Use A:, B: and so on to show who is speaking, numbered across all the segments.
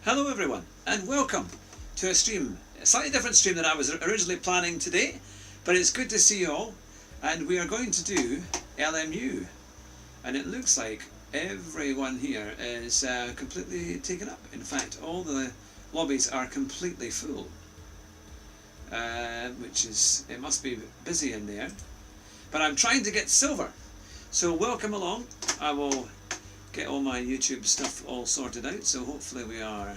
A: Hello everyone, and welcome to a stream, a slightly different stream than I was originally planning today, but it's good to see you all, and we are going to do LMU, and it looks like everyone here is completely taken up. In fact, all the lobbies are completely full, which is, it must be busy in there, but I'm trying to get silver, so welcome along. I will get all my YouTube stuff all sorted out, so hopefully we are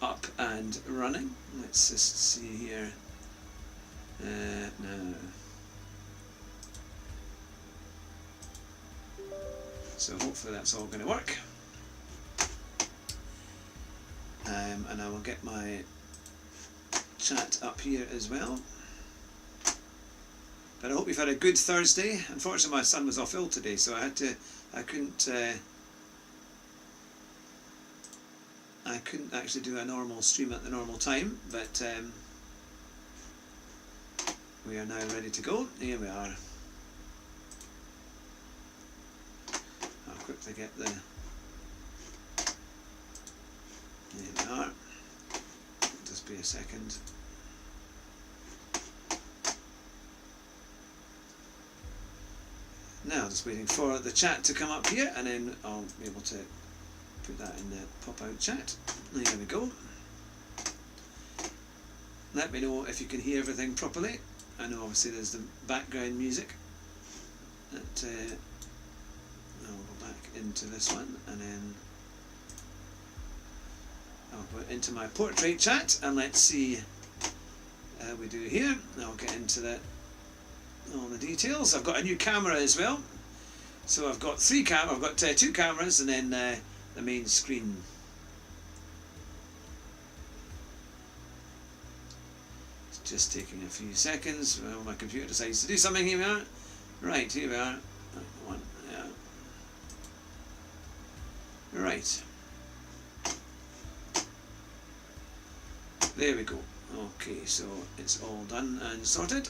A: up and running. Let's just see here. No. So hopefully that's all going to work. And I will get my chat up here as well. But I hope you've had a good Thursday. Unfortunately my son was off ill today, so I couldn't actually do a normal stream at the normal time, but we are now ready to go. Here we are. I'll quickly get the... Here we are. Just be a second. Now just waiting for the chat to come up here, and then I'll be able to put that in the pop-out chat. There we go. Let me know if you can hear everything properly. I know obviously there's the background music. That I'll go back into this one, and then I'll go into my portrait chat, and let's see how we do here. I'll get into all the details. I've got a new camera as well, so I've got two cameras, and then the main screen. It's just taking a few seconds. Well, my computer decides to do something. Here we are. Right, here we are. One, yeah. Right. There we go. Okay, so it's all done and sorted.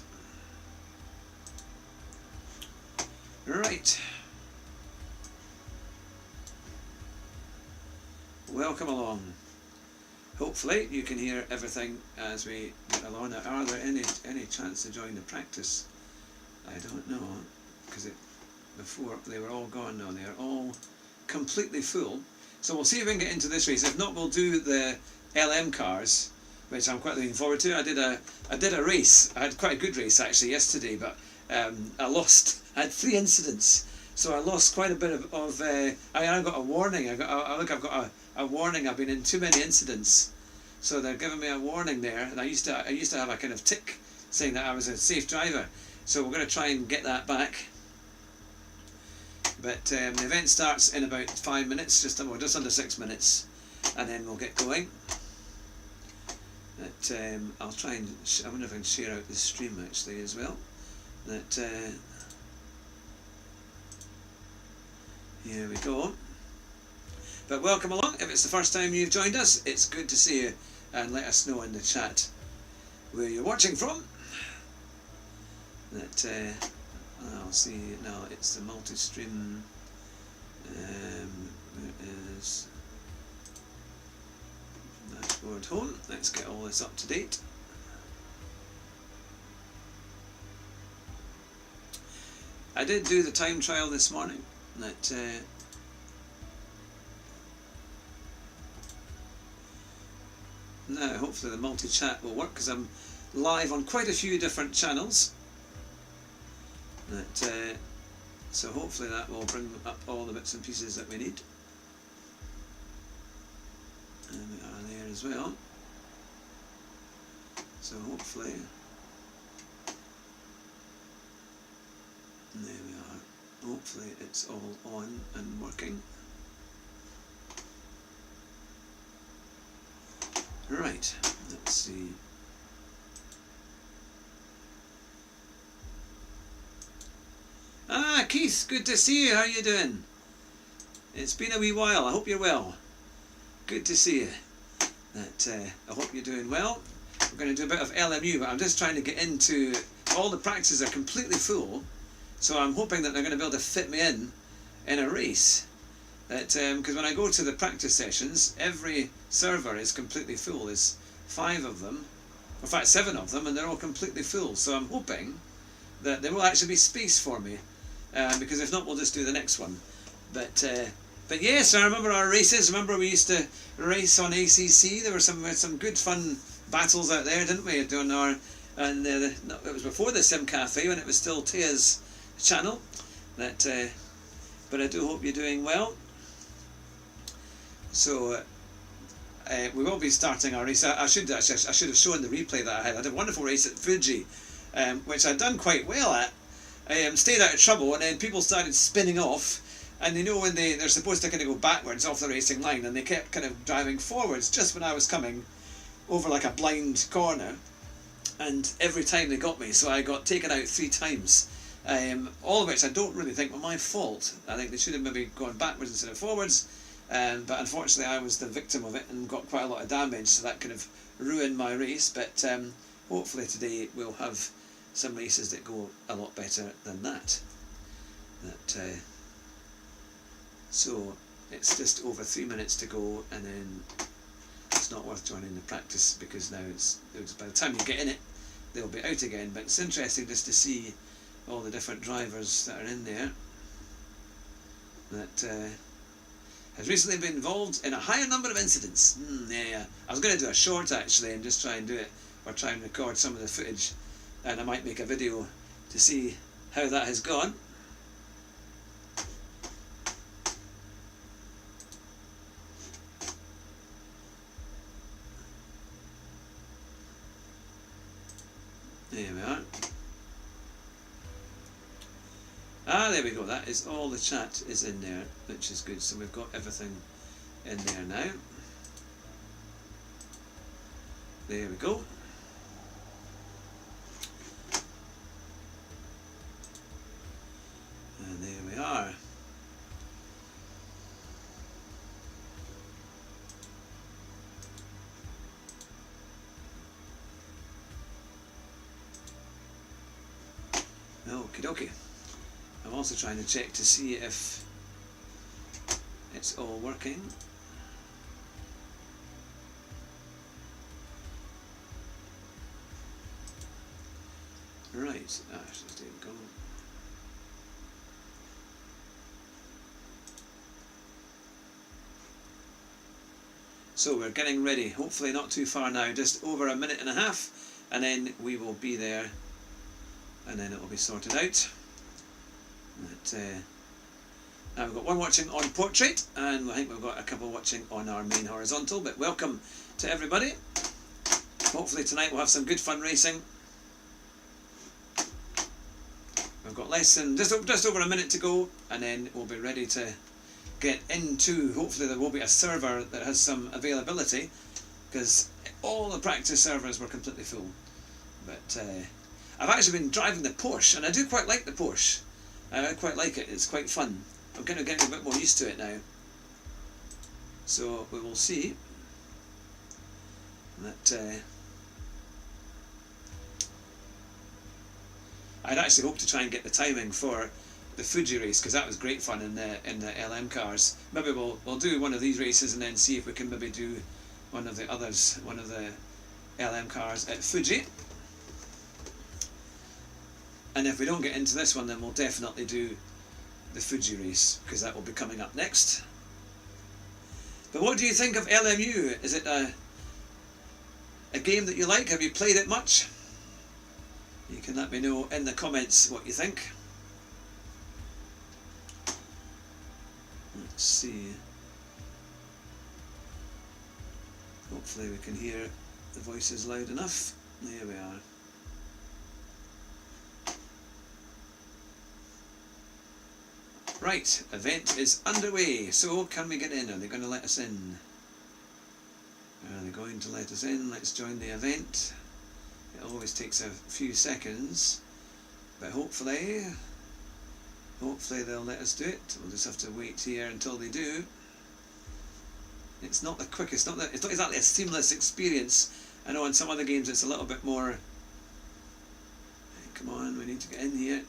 A: Right. Welcome along. Hopefully you can hear everything as we get along. Are there any chance to join the practice? I don't know, because before they were all gone now. They are all completely full. So we'll see if we can get into this race. If not, we'll do the LM cars, which I'm quite looking forward to. I did a race. I had quite a good race actually yesterday, but I lost. I had 3 incidents, so I lost quite a bit of. I got a warning. I've got a warning. I've been in too many incidents, so they're giving me a warning there. And I used to have a kind of tick saying that I was a safe driver. So we're going to try and get that back. But the event starts in about 5 minutes, just under 6 minutes, and then we'll get going. But I'll try and I wonder if I can share out the stream actually as well. That here we go. But welcome along. If it's the first time you've joined us, it's good to see you, and let us know in the chat where you're watching from. That I'll see now. It's the multi-stream. Where is dashboard home? Let's get all this up to date. I did do the time trial this morning. That now hopefully the multi-chat will work, because I'm live on quite a few different channels. That so hopefully that will bring up all the bits and pieces that we need. And we are there as well. So hopefully there we are. Hopefully it's all on and working. Right, let's see. Ah, Keith, good to see you. How are you doing? It's been a wee while. I hope you're well. Good to see you. I hope you're doing well. We're going to do a bit of LMU, but I'm just trying to get into... All the practices are completely full, so I'm hoping that they're going to be able to fit me in a race. Because when I go to the practice sessions, every server is completely full. There's 5 of them, in fact 7 of them, and they're all completely full. So I'm hoping that there will actually be space for me, because if not, we'll just do the next one. But yes, I remember our races. Remember we used to race on ACC. We had some good fun battles out there, didn't we? Doing our it was before the Sim Cafe when it was still Tia's channel. But I do hope you're doing well. So we will be starting our race. I should have shown the replay that I had. I had a wonderful race at Fuji, which I'd done quite well at. Stayed out of trouble, and then people started spinning off. And you know when they're supposed to kind of go backwards off the racing line, and they kept kind of driving forwards just when I was coming over like a blind corner, and every time they got me, so I got taken out 3 times, all of which I don't really think were my fault. I think they should have maybe gone backwards instead of forwards, but unfortunately I was the victim of it and got quite a lot of damage, so that kind of ruined my race. But hopefully today we'll have some races that go a lot better than that. So it's just over 3 minutes to go, and then it's not worth joining the practice because now it's by the time you get in it, they'll be out again. But it's interesting just to see all the different drivers that are in there that has recently been involved in a higher number of incidents. Yeah. I was going to do a short actually and just try and do it, or try and record some of the footage, and I might make a video to see how that has gone. There we are. There we go. That is all the chat is in there, which is good. So we've got everything in there now. There we go. And there we are. Okie dokie. I'm also trying to check to see if it's all working. Right, just didn't go. So we're getting ready, hopefully not too far now, just over a minute and a half, and then we will be there, and then it will be sorted out. But, now we've got one watching on portrait, and I think we've got a couple watching on our main horizontal, but welcome to everybody. Hopefully tonight we'll have some good fun racing. We've got less than just over a minute to go, and then we'll be ready to get into, hopefully there will be a server that has some availability, because all the practice servers were completely full. But I've actually been driving the Porsche, and I do quite like the Porsche. I quite like it, it's quite fun. I'm kind of getting a bit more used to it now. So we will see. That I'd actually hoped to try and get the timing for the Fuji race, because that was great fun in the LM cars. Maybe we'll do one of these races and then see if we can maybe do one of the others, one of the LM cars at Fuji. And if we don't get into this one, then we'll definitely do the Fuji race, because that will be coming up next. But what do you think of LMU? Is it a game that you like? Have you played it much? You can let me know in the comments what you think. Let's see. Hopefully we can hear the voices loud enough. There we are. Right, event is underway. So can we get in? Are they going to let us in? Are they going to let us in? Let's join the event. It always takes a few seconds, but hopefully they'll let us do it. We'll just have to wait here until they do. It's not the quickest, it's not exactly a seamless experience. I know in some other games it's a little bit more. Hey, come on, we need to get in here.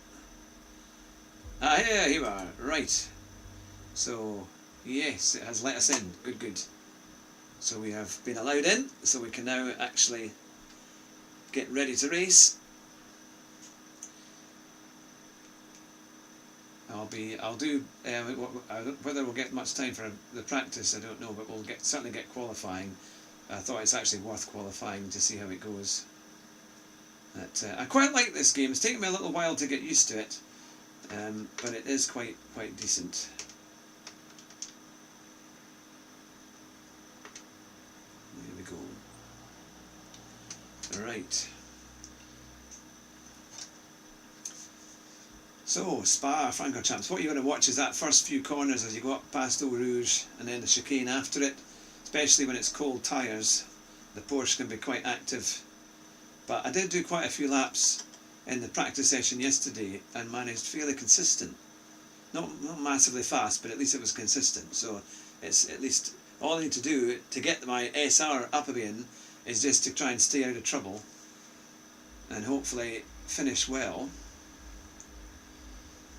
A: Here we are. Right. So Yes, it has let us in. Good, good. So we have been allowed in, so we can now actually get ready to race. I'll do, whether we'll get much time for the practice, I don't know, but we'll certainly get qualifying. I thought it's actually worth qualifying to see how it goes. I quite like this game. It's taken me a little while to get used to it, but it is quite decent. There we go. Right. So, Spa, Francorchamps, what you're going to watch is that first few corners as you go up past Eau Rouge and then the chicane after it, especially when it's cold tyres. The Porsche can be quite active. But I did do quite a few laps in the practice session yesterday and managed fairly consistent. Not massively fast, but at least it was consistent. So it's at least all I need to do to get my SR up again is just to try and stay out of trouble and hopefully finish well.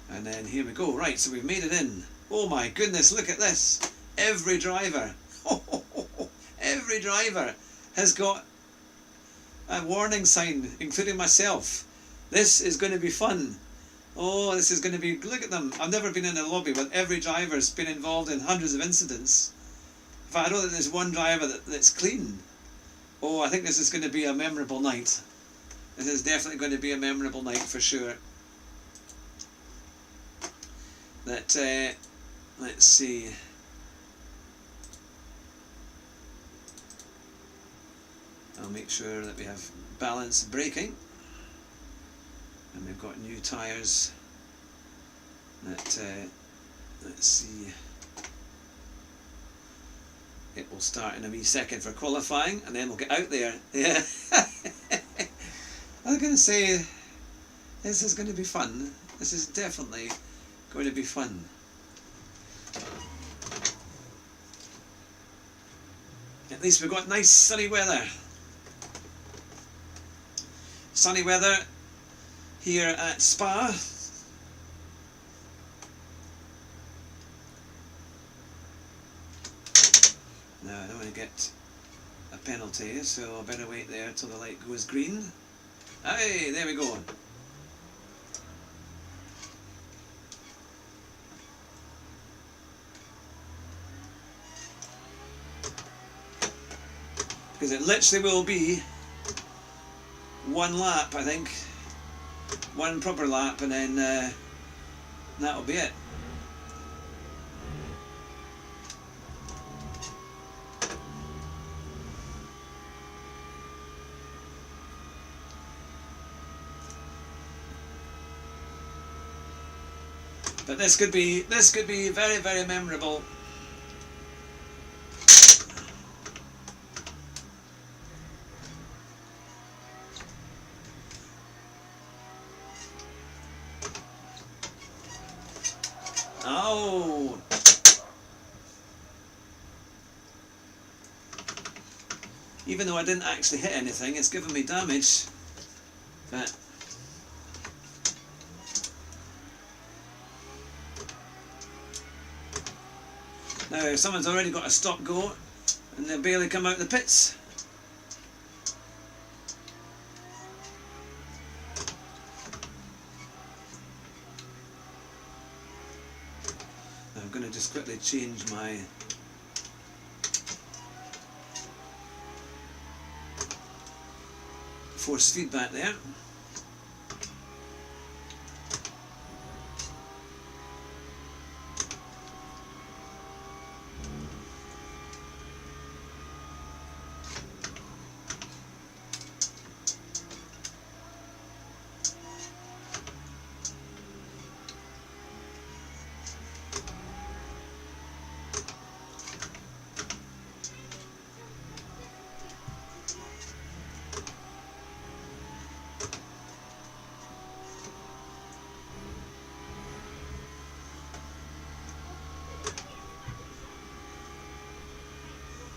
A: And then here we go. Right, so we've made it in. Oh my goodness, look at this. Every driver, every driver has got a warning sign, including myself. This is going to be fun. Oh, this is going to be, look at them. I've never been in a lobby where every driver's been involved in hundreds of incidents. In fact, I don't think there's one driver that's clean. Oh, I think this is going to be a memorable night. This is definitely going to be a memorable night for sure. Let's see. I'll make sure that we have balanced braking, and we've got new tyres. Let's see. It will start in a wee second for qualifying, and then we'll get out there. Yeah. I was going to say, this is going to be fun. This is definitely going to be fun. At least we've got nice sunny weather. Sunny weather here at Spa. Now I don't want to get a penalty, so I better wait there till the light goes green. Hey, there we go. Because it literally will be one lap, I think. One proper lap, and then that'll be it. But this could be very, very memorable. Oh! Even though I didn't actually hit anything, it's given me damage. But now someone's already got a stop go and they've barely come out the pits. I'm going to just quickly change my force feedback there.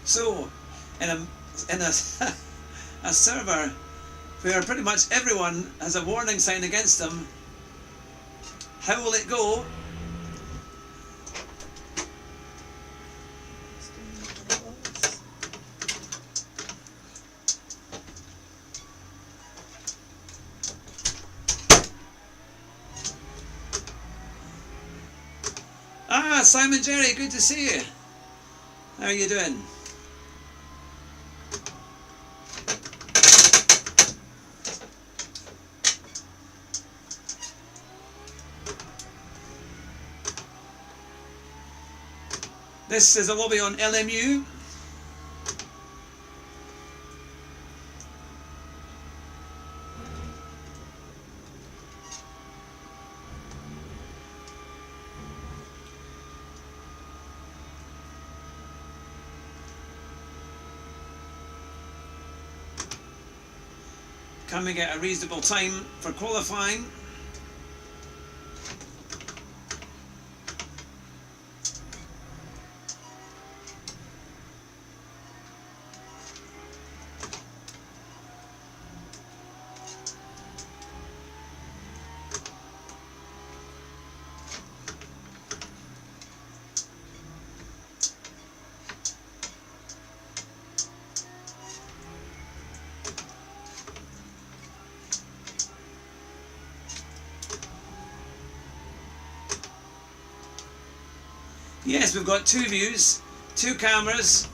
A: So, in a server where pretty much everyone has a warning sign against them, how will it go? Simon Jerry, good to see you. How are you doing? This is a lobby on LMU. Can we get a reasonable time for qualifying? Yes, we've got two views, two cameras.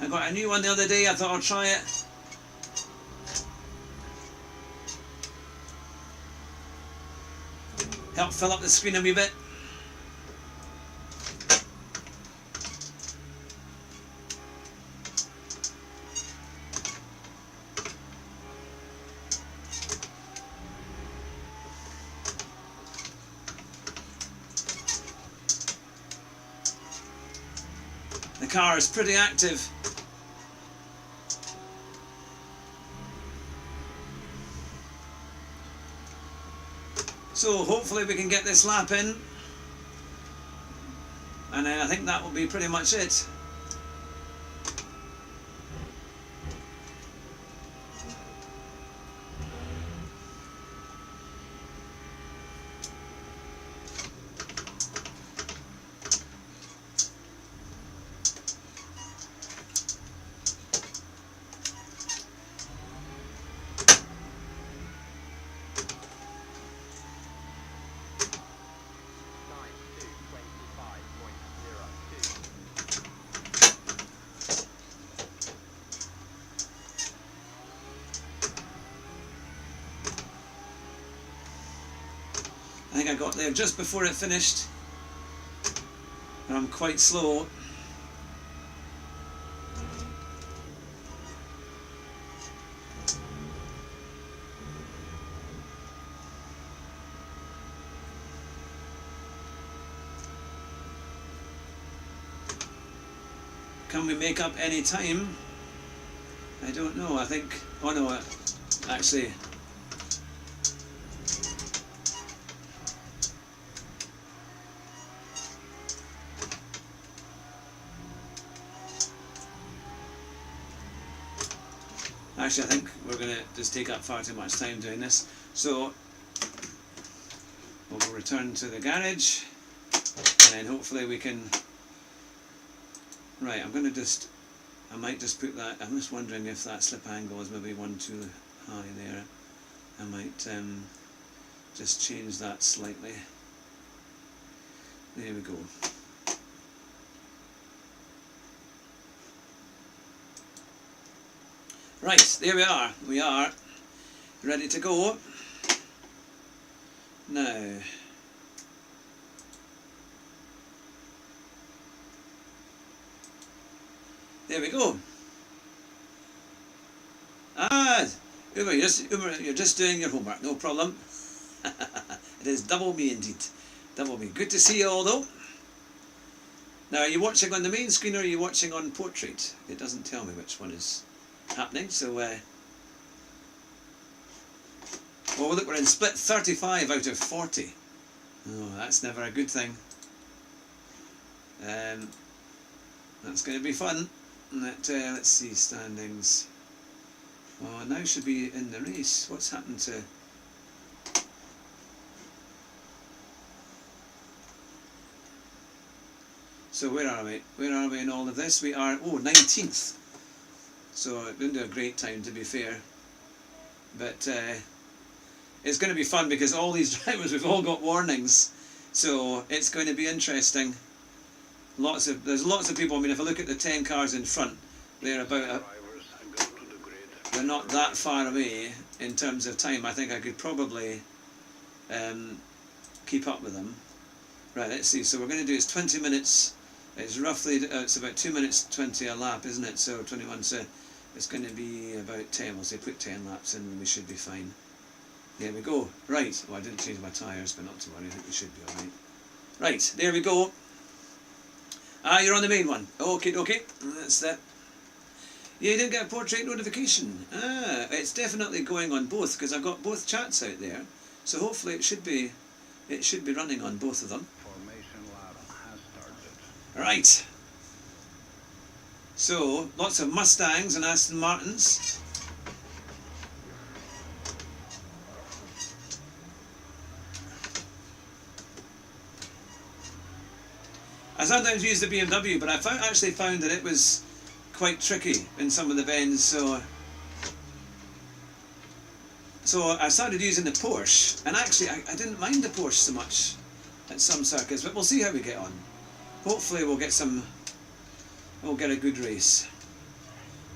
A: I got a new one the other day, I thought I'll try it. Help fill up the screen a wee bit. The car is pretty active. So hopefully we can get this lap in, and I think that will be pretty much it. I think I got there just before it finished, and I'm quite slow. Can we make up any time? I don't know, I think, oh no, actually, I think we're going to just take up far too much time doing this. So we'll return to the garage, and then hopefully we can... Right, I'm going to just... I might just put that... I'm just wondering if that slip angle is maybe one too high there. I might just change that slightly. There we go. Right, there we are. We are ready to go. Now, there we go. Uber, you're just doing your homework, no problem. It is double me indeed. Double me. Good to see you all though. Now, are you watching on the main screen or are you watching on portrait? It doesn't tell me which one is happening, so well, look, we're in split 35 out of 40. Oh, that's never a good thing. That's going to be fun. Let's see, standings. Oh, now should be in the race. What's happened to... So where are we? Where are we in all of this? We are, 19th. So it didn't do a great time, to be fair, but it's going to be fun because all these drivers, we've all got warnings, so it's going to be interesting. there's lots of people. I mean, if I look at the 10 cars in front, they're they're not that far away in terms of time. I think I could probably keep up with them. Right, let's see. So we're going to do, it's 20 minutes. It's roughly, it's about 2 minutes 20 a lap, isn't it? So 21, so it's going to be about 10. We'll say put 10 laps in and we should be fine. There we go. Right, well I didn't change my tyres, but not to worry, I think we should be alright. Right, there we go. You're on the main one. Okay, that's that. Yeah, you didn't get a portrait notification. It's definitely going on both, because I've got both chats out there. So hopefully it should be running on both of them. Right. So, lots of Mustangs and Aston Martins. I sometimes use the BMW, but I actually found that it was quite tricky in some of the bends, so I started using the Porsche, and actually I didn't mind the Porsche so much at some circuits, but we'll see how we get on. Hopefully we'll get a good race.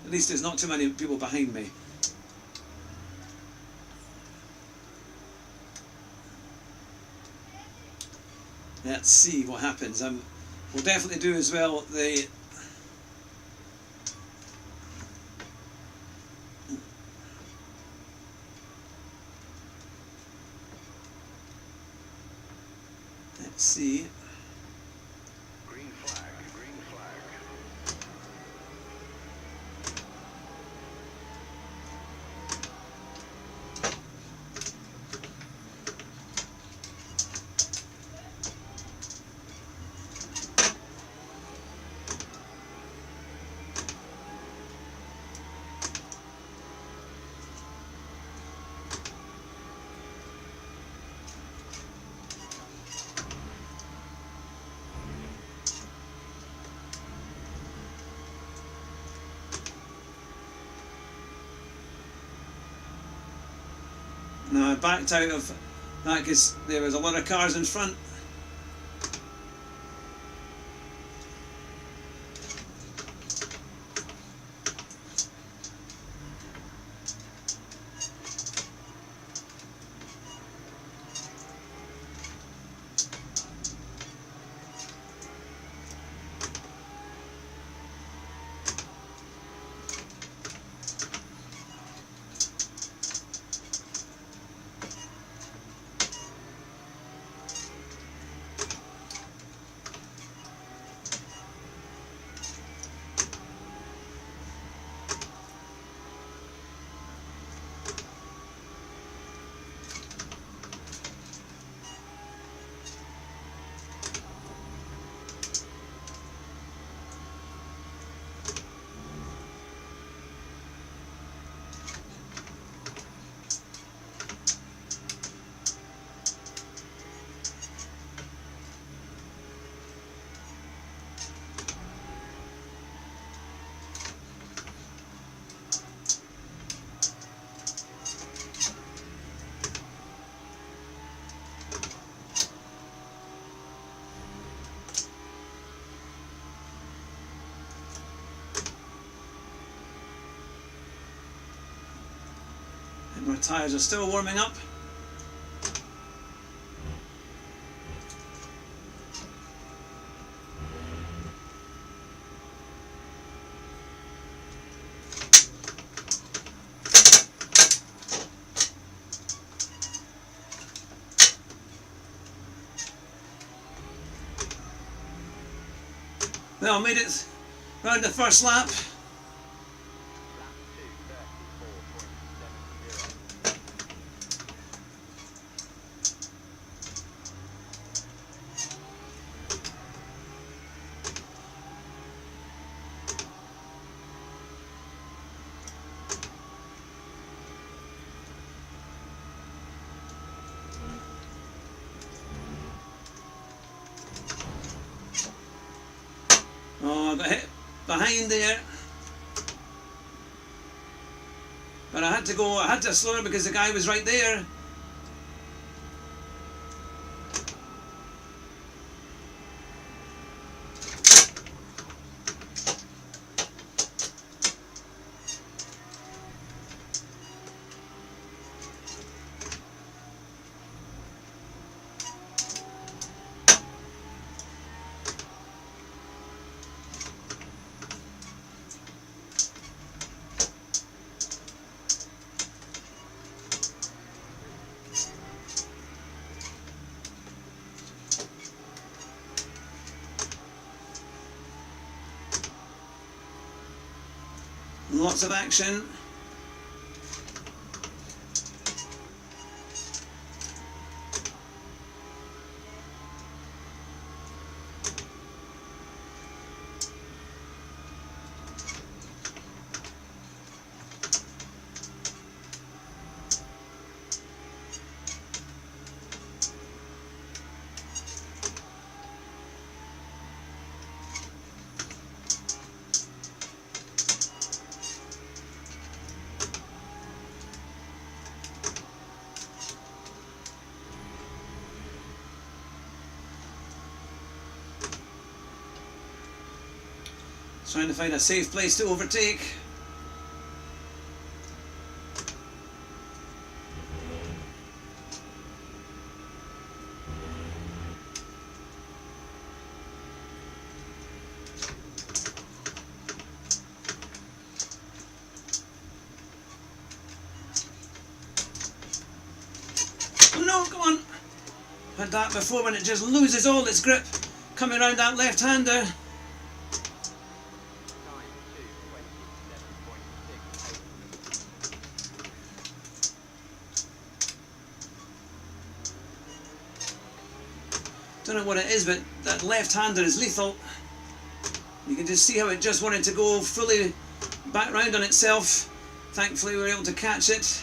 A: At least there's not too many people behind me. Let's see what happens. We'll definitely do as well the let's see.
B: Green flag, green flag.
A: No, I backed out of that because there was a lot of cars in front. And my tyres are still warming up. Well, made it round the first lap. Oh, I got hit behind there. But I had to slow down because the guy was right there. lots of action. Trying to find a safe place to overtake. Oh no, come on! Had that before when it just loses all its grip coming around that left-hander. Don't know what it is, but that left-hander is lethal. You can just see how it just wanted to go fully back round on itself. Thankfully we were able to catch it.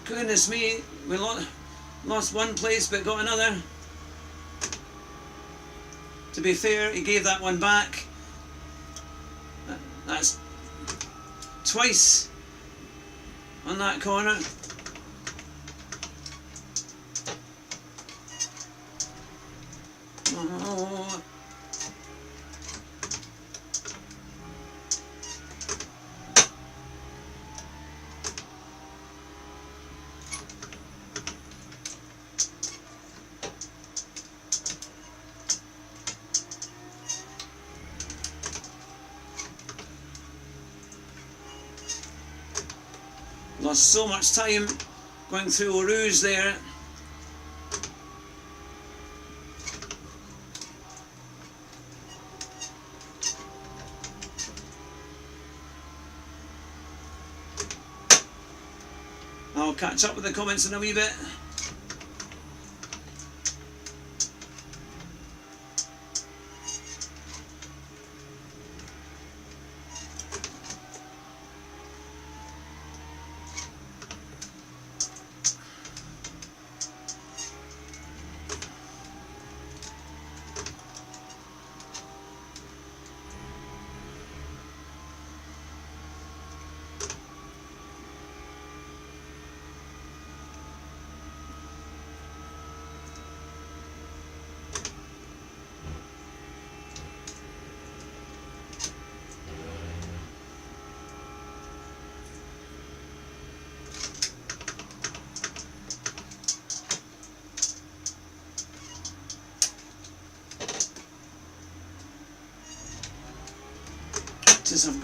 A: Goodness me, we lost one place but got another. To be fair, he gave that one back. That's twice on that corner. Oh. Lost so much time going through Eau Rouge there. I'll catch up with the comments in a wee bit.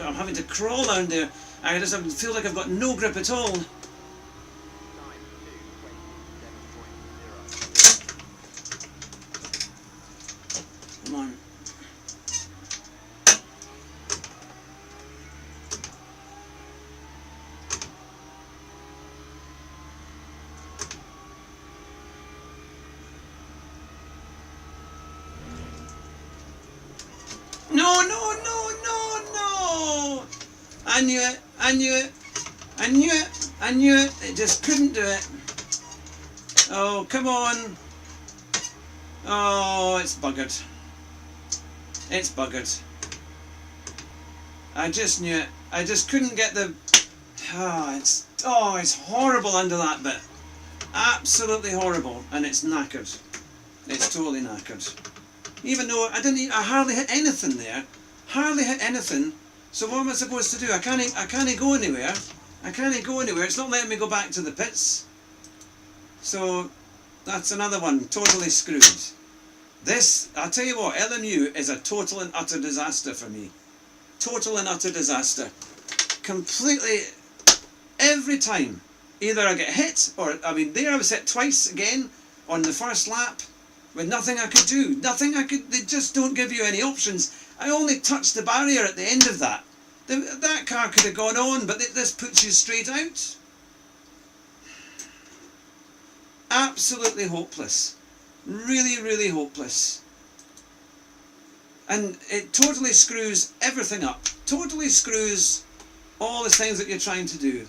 A: I'm having to crawl down there. I just feel like I've got no grip at all. Come on. No, no, no, no, no! I knew it, I knew it, I knew it, I knew it. It just couldn't do it. Oh, come on. Oh, it's buggered. It's buggered. I just knew it. I just couldn't get the... it's horrible under that bit. Absolutely horrible. And it's knackered. It's totally knackered. Even though I hardly hit anything there. Hardly hit anything. So what am I supposed to do? I can't go anywhere. I can't go anywhere. It's not letting me go back to the pits. So that's another one. Totally screwed. This, I'll tell you what, LMU is a total and utter disaster for me. Total and utter disaster. Completely, every time. Either I get hit, or, I mean, there I was hit twice again on the first lap. with nothing I could do. They just don't give you any options. I only touched the barrier at the end of that. That car could have gone on, but this puts you straight out. Absolutely hopeless. Really, really hopeless. And it totally screws everything up. Totally screws all the things that you're trying to do.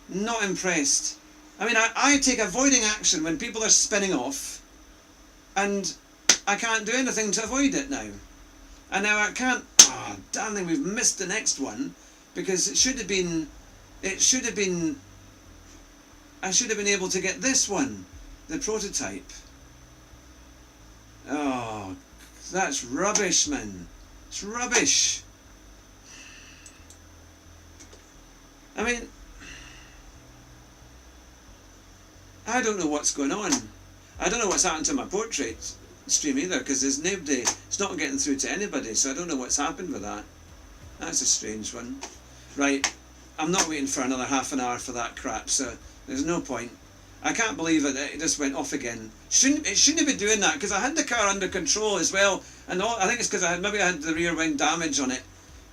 A: Not impressed. I mean, I take avoiding action when people are spinning off, and I can't do anything to avoid it now. And now I can't. Oh, darling, we've missed the next one because it should have been. I should have been able to get this one, the prototype. Oh, that's rubbish, man. It's rubbish. I mean, I don't know what's going on. I don't know what's happened to my portrait stream either, because there's nobody, it's not getting through to anybody, so I don't know what's happened with that. That's a strange one. Right, I'm not waiting for another half an hour for that crap, so there's no point. I can't believe it just went off again. It shouldn't have been doing that, because I had the car under control as well, and I think it's because I had the rear wing damage on it.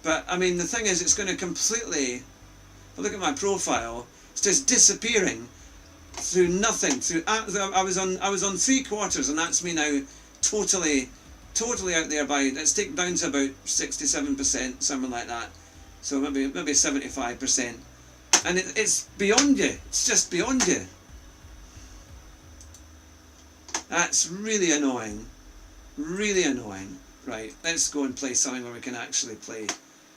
A: But I mean, the thing is, it's going to completely, if I look at my profile, it's just disappearing through nothing. I was on 3/4, and that's me now totally out there by, let's take down to about 67%, something like that. So maybe 75%. And it's beyond you. It's just beyond you. That's really annoying. Really annoying. Right, let's go and play something where we can actually play,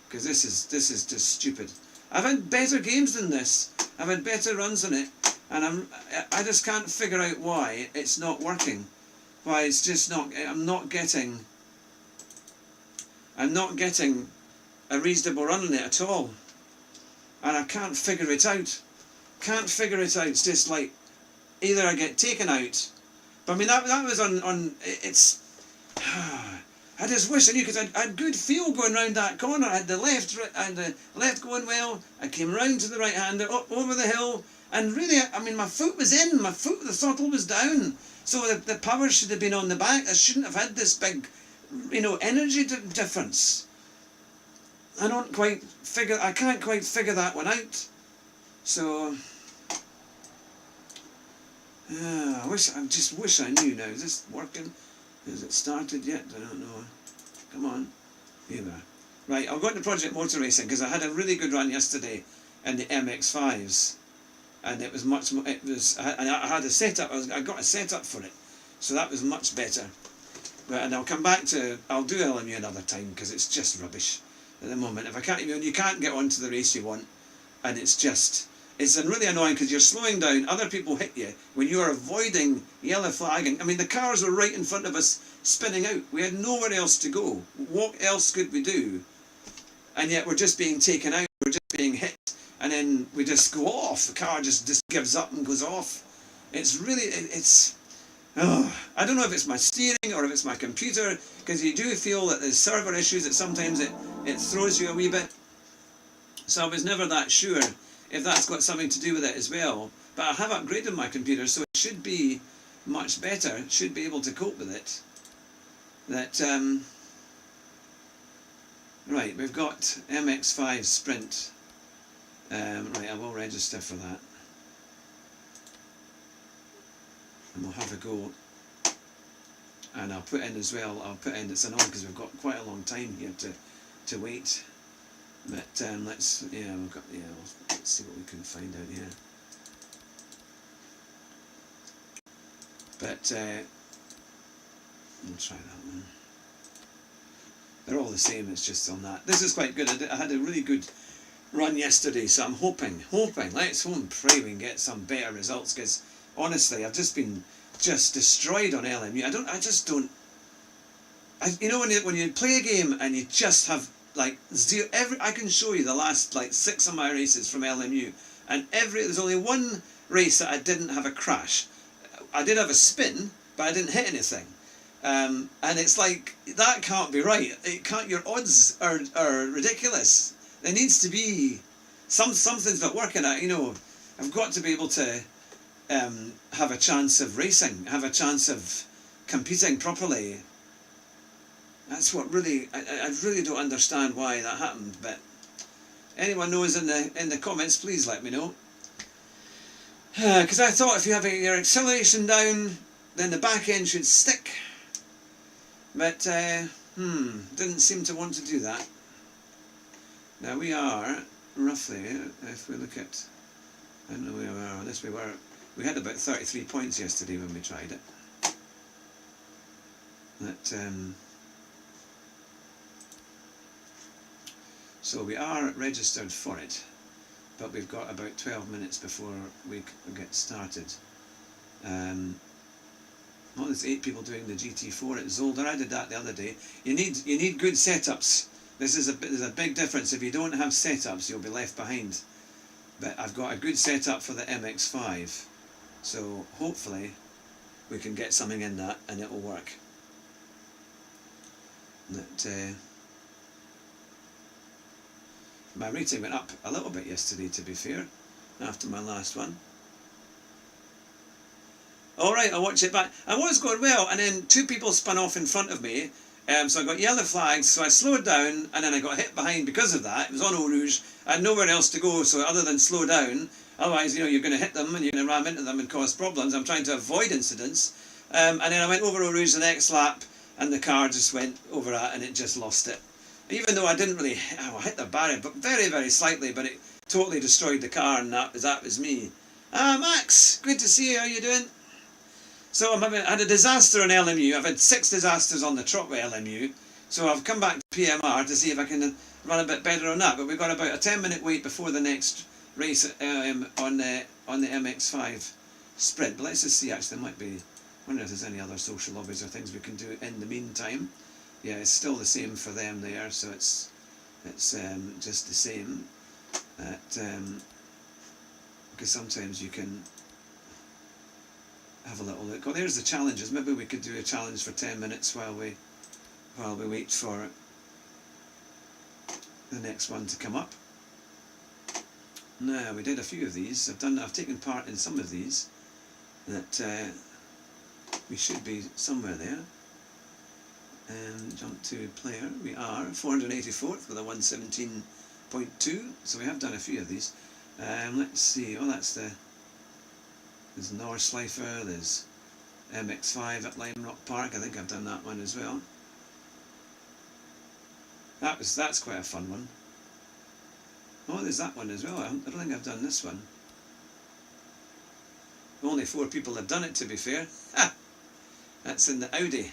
A: because this is just stupid. I've had better games than this. I've had better runs on it, and I just can't figure out why it's not working. Why it's just not. I'm not getting a reasonable run on it at all, and I can't figure it out. Can't figure it out. It's just like either I get taken out. But I mean that was on it's. I just wish I knew, because I had good feel going round that corner. I had the left going well. I came round to the right hander, up over the hill, and really, I mean, my foot was in. The throttle was down. So the power should have been on the back. I shouldn't have had this big, energy difference. I can't quite figure that one out. So, I just wish I knew now. Is this working? Has it started yet? I don't know. Come on. Here we are. Right, I'll go into Project Motor Racing, because I had a really good run yesterday in the MX-5s. And it was much more, I had a setup, I got a setup for it. So that was much better. And I'll come back I'll do LMU another time, because it's just rubbish at the moment. If I can't even, you can't get onto the race you want. And it's really annoying, because you're slowing down, other people hit you when you are avoiding yellow flagging. I mean, the cars were right in front of us spinning out. We had nowhere else to go. What else could we do? And yet we're just being taken out, we're just being hit, and then we just go off. The car just gives up and goes off. It's really, I don't know if it's my steering or if it's my computer, because you do feel that there's server issues, that sometimes it throws you a wee bit. So I was never that sure if that's got something to do with it as well. But I have upgraded my computer, so it should be much better. It should be able to cope with it. Right, we've got MX-5 Sprint. Right, I will register for that. And we'll have a go. And I'll put in as well, it's annoying because we've got quite a long time here to wait. But let's see what we can find out here. But we'll try that one. They're all the same, it's just on that. This is quite good. I had a really good run yesterday, so I'm hoping, let's hope and pray we can get some better results, because honestly, I've just been destroyed on LMU. When you play a game and you just have like zero, I can show you the last like 6 of my races from LMU, and there's only one race that I didn't have a crash. I did have a spin, but I didn't hit anything. And it's like, that can't be right. Your odds are ridiculous. There needs to be something's not working out. I've got to be able to have a chance of racing, have a chance of competing properly. That's what really, I really don't understand why that happened, but anyone knows in the comments, please let me know. Because I thought if you have your acceleration down, then the back end should stick, but didn't seem to want to do that. Now we are roughly, if we look at, I don't know where we are on this, we had about 33 points yesterday when we tried it. So we are registered for it, but we've got about 12 minutes before we get started. Oh, there's 8 people doing the GT4 at Zolder. I did that the other day. You need good setups. There's a big difference. If you don't have setups, you'll be left behind. But I've got a good setup for the MX-5, so hopefully we can get something in that and it will work. My rating went up a little bit yesterday, to be fair, after my last one. Alright, I'll watch it back. I was going well, and then 2 people spun off in front of me, so I got yellow flags, so I slowed down, and then I got hit behind because of that. It was on Eau Rouge. I had nowhere else to go, so other than slow down, otherwise, you know, you're going to hit them, and you're going to ram into them and cause problems. I'm trying to avoid incidents. And then I went over Eau Rouge the next lap, and the car just went over that, and it just lost it. Even though I didn't really, I hit the barrier, but very, very slightly, but it totally destroyed the car, and that was me. Max, good to see you, how are you doing? So I had a disaster on LMU. I've had 6 disasters on the Trotway LMU, so I've come back to PMR to see if I can run a bit better on that, but we've got about a 10-minute wait before the next race on the MX-5 sprint. But let's just see, actually, there might be, I wonder if there's any other social lobbies or things we can do in the meantime. Yeah, it's still the same for them there, so it's just the same. Because sometimes you can have a little look. Oh, there's the challenges. Maybe we could do a challenge for 10 minutes while we wait for the next one to come up. Now, we did a few of these. I've taken part in some of these. That we should be somewhere there. And jump to player. We are 484th with a 117.2. So we have done a few of these. Let's see. Oh, there's Northslifer, there's MX-5 at Lime Rock Park. I think I've done that one as well. That's quite a fun one. Oh, there's that one as well. I don't think I've done this one. Only 4 people have done it, to be fair. Ha! That's in the Audi.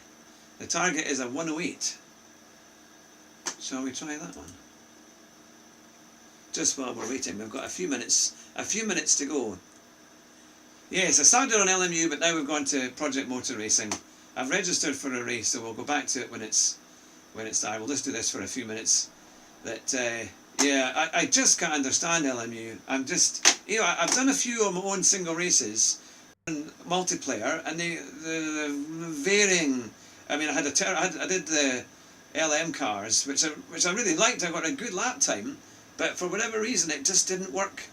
A: The target is a 108. Shall we try that one? Just while we're waiting, we've got a few minutes to go. Yes, I started on LMU, but now we've gone to Project Motor Racing. I've registered for a race, so we'll go back to it when it's there. We'll just do this for a few minutes. Yeah, I just can't understand LMU. I'm just, you know, I've done a few of my own single races and multiplayer, and they're varying. I mean, I did the LM cars, which I really liked. I got a good lap time, but for whatever reason, it just didn't work.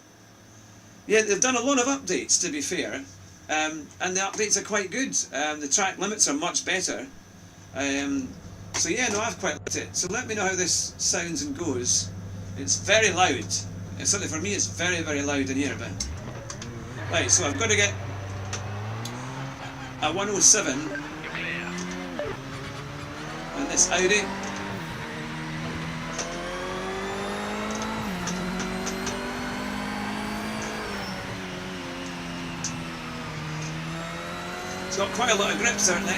A: Yeah, they've done a lot of updates, to be fair, and the updates are quite good. The track limits are much better. So yeah, no, I've quite liked it. So let me know how this sounds and goes. It's very loud. Certainly for me, it's very, very loud in here. But right, so I've got to get a 107 on this Audi. It's got quite a lot of grip, certainly.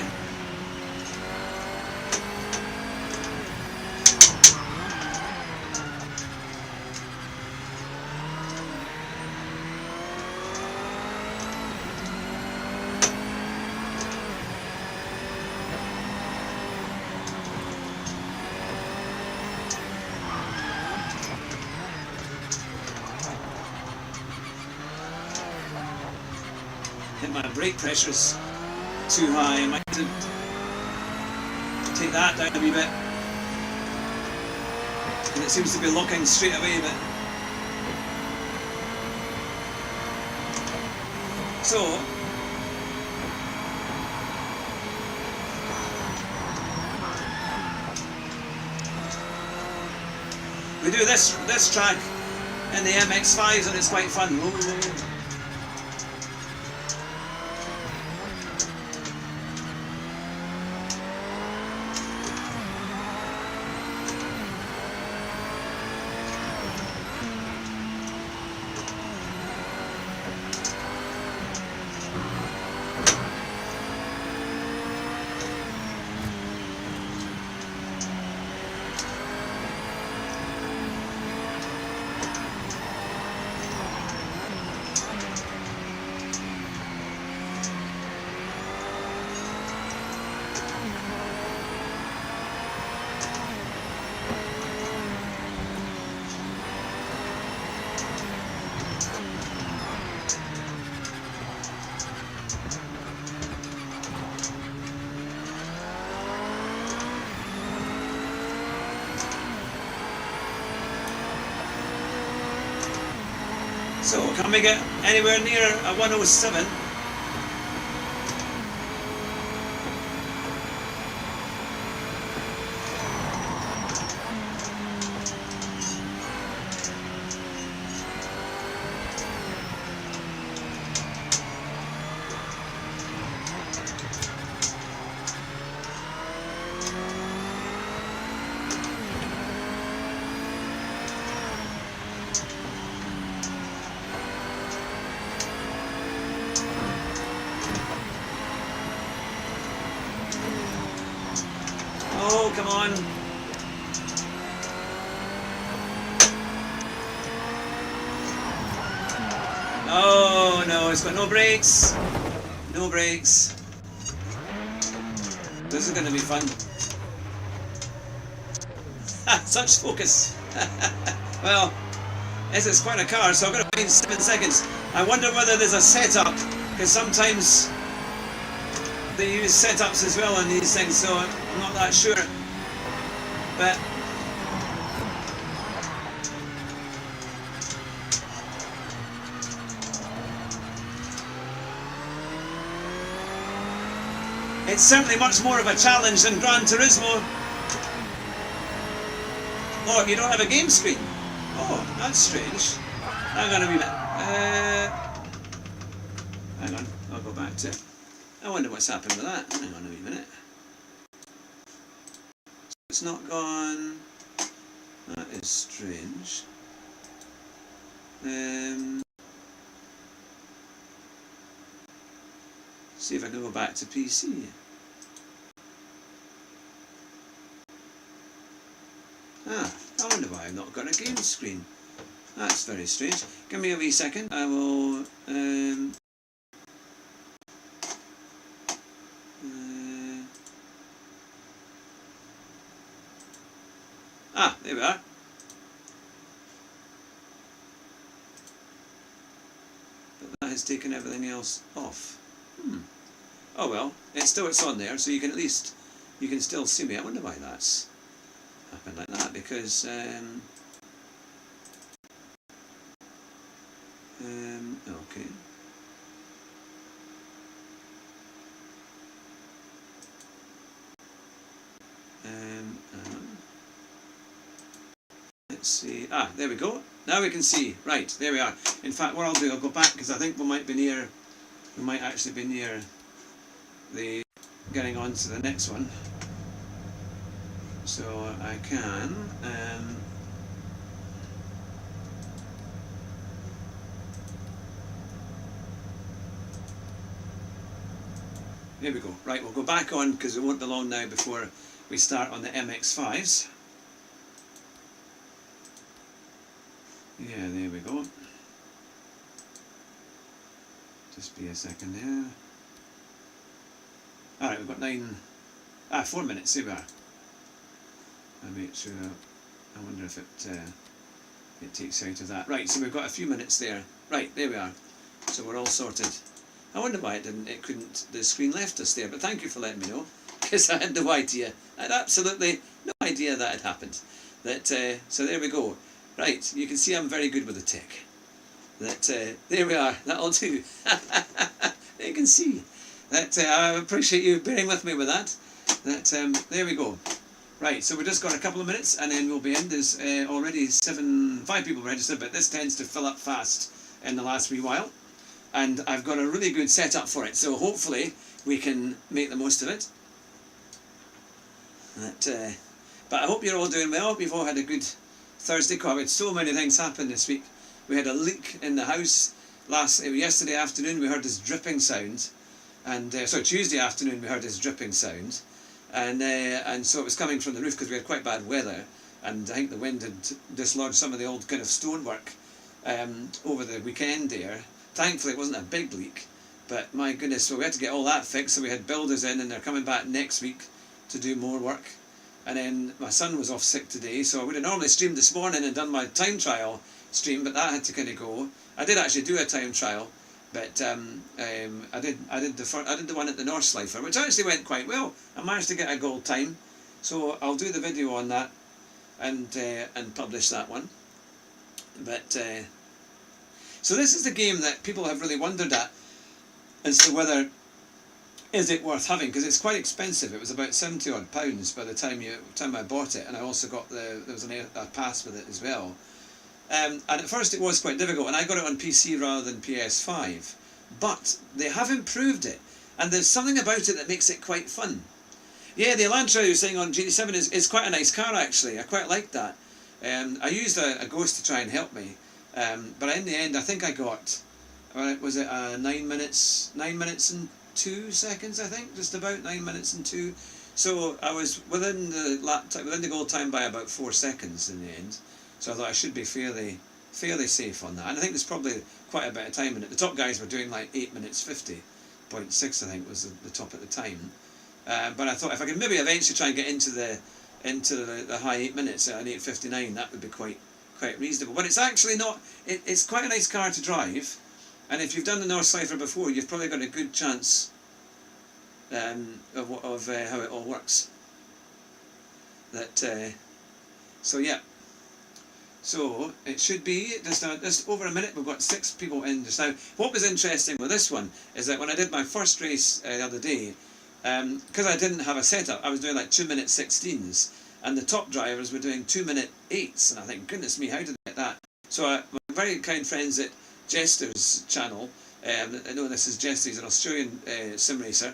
A: I think my brake pressure's too high. I might have to take that down a wee bit. And it seems to be locking straight away, but So we do this track in the MX-5s and it's quite fun. So can we get anywhere near a 107? Oh, come on. Oh no, it's got no brakes. No brakes. This is going to be fun. Such focus. Well, as it's quite a car, so I've got to wait 7 seconds. I wonder whether there's a setup, because sometimes they use setups as well on these things, so I'm not that sure. But it's certainly much more of a challenge than Gran Turismo. Oh, you don't have a game screen? Oh, that's strange. Hang on a minute. Hang on, I'll go back to it. I wonder what's happened with that. Hang on a wee minute. It's not gone. That is strange. See if I can go back to PC. Ah, I wonder why I've not got a game screen. That's very strange. Give me a wee second. I will. There we are. But that has taken everything else off. Oh well, it's on there, so you can at least you can still see me. I wonder why that's happened like that, because okay. Let's see. There we go. Now we can see. Right, there we are. In fact, what I'll do, I'll go back, because I think we might actually be near the getting on to the next one. So I can. Here we go. Right, we'll go back on, because it won't be long now before we start on the MX-5s. Yeah, there we go. Just be a second there. Alright, we've got 4 minutes, here we are. I'll make sure, I wonder if it takes out of that. Right, so we've got a few minutes there. Right, there we are. So we're all sorted. I wonder why the screen left us there, but thank you for letting me know, because I had no idea. I had absolutely no idea that had happened. So there we go. Right, you can see I'm very good with the tech. There we are. That'll do. You can see that. I appreciate you bearing with me with that. There we go. Right, so we've just got a couple of minutes and then we'll be in. There's already 5 people registered, but this tends to fill up fast in the last wee while. And I've got a really good setup for it, so hopefully we can make the most of it. But I hope you're all doing well. We've all had a good Thursday. We had so many things happen this week. We had a leak in the house yesterday afternoon. We heard this dripping sound, and Tuesday afternoon we heard this dripping sound, and so it was coming from the roof because we had quite bad weather, and I think the wind had dislodged some of the old kind of stonework over the weekend there. Thankfully it wasn't a big leak, but my goodness, so we had to get all that fixed. So we had builders in, and they're coming back next week to do more work. And then my son was off sick today, so I would have normally streamed this morning and done my time trial stream, but that had to kind of go. I did actually do a time trial, but I did the one at the North Slifer, which actually went quite well. I managed to get a gold time, so I'll do the video on that and publish that one. But so this is the game that people have really wondered at as to whether is it worth having, because it's quite expensive. It was about £70 odd by the time I bought it, and I also got there was a pass with it as well. And at first it was quite difficult, and I got it on PC rather than PS5. But they have improved it, and there's something about it that makes it quite fun. Yeah, the Elantra you're saying on GT7 is quite a nice car actually. I quite like that. I used a Ghost to try and help me, but in the end I think I got, was it 9 minutes and 2 seconds, I think, just about 9 minutes and 2. So I was within the goal time by about 4 seconds in the end. So I thought I should be fairly safe on that. And I think there's probably quite a bit of time in it. The top guys were doing like 8 minutes 50.6, I think was the top at the time. But I thought if I could maybe eventually try and get into the high 8 minutes at an 8:59, that would be quite reasonable. But it's actually not. It's quite a nice car to drive. And if you've done the North Slifer before, you've probably got a good chance of how it all works. So yeah. So it should be just over a minute. We've got 6 people in just now. What was interesting with this one is that when I did my first race the other day, because I didn't have a setup, I was doing like 2-minute 16s, and the top drivers were doing 2-minute 8s, and I think, goodness me, how did I get that? So my very kind friends at Jester's channel, I know this is Jester, he's an Australian sim racer.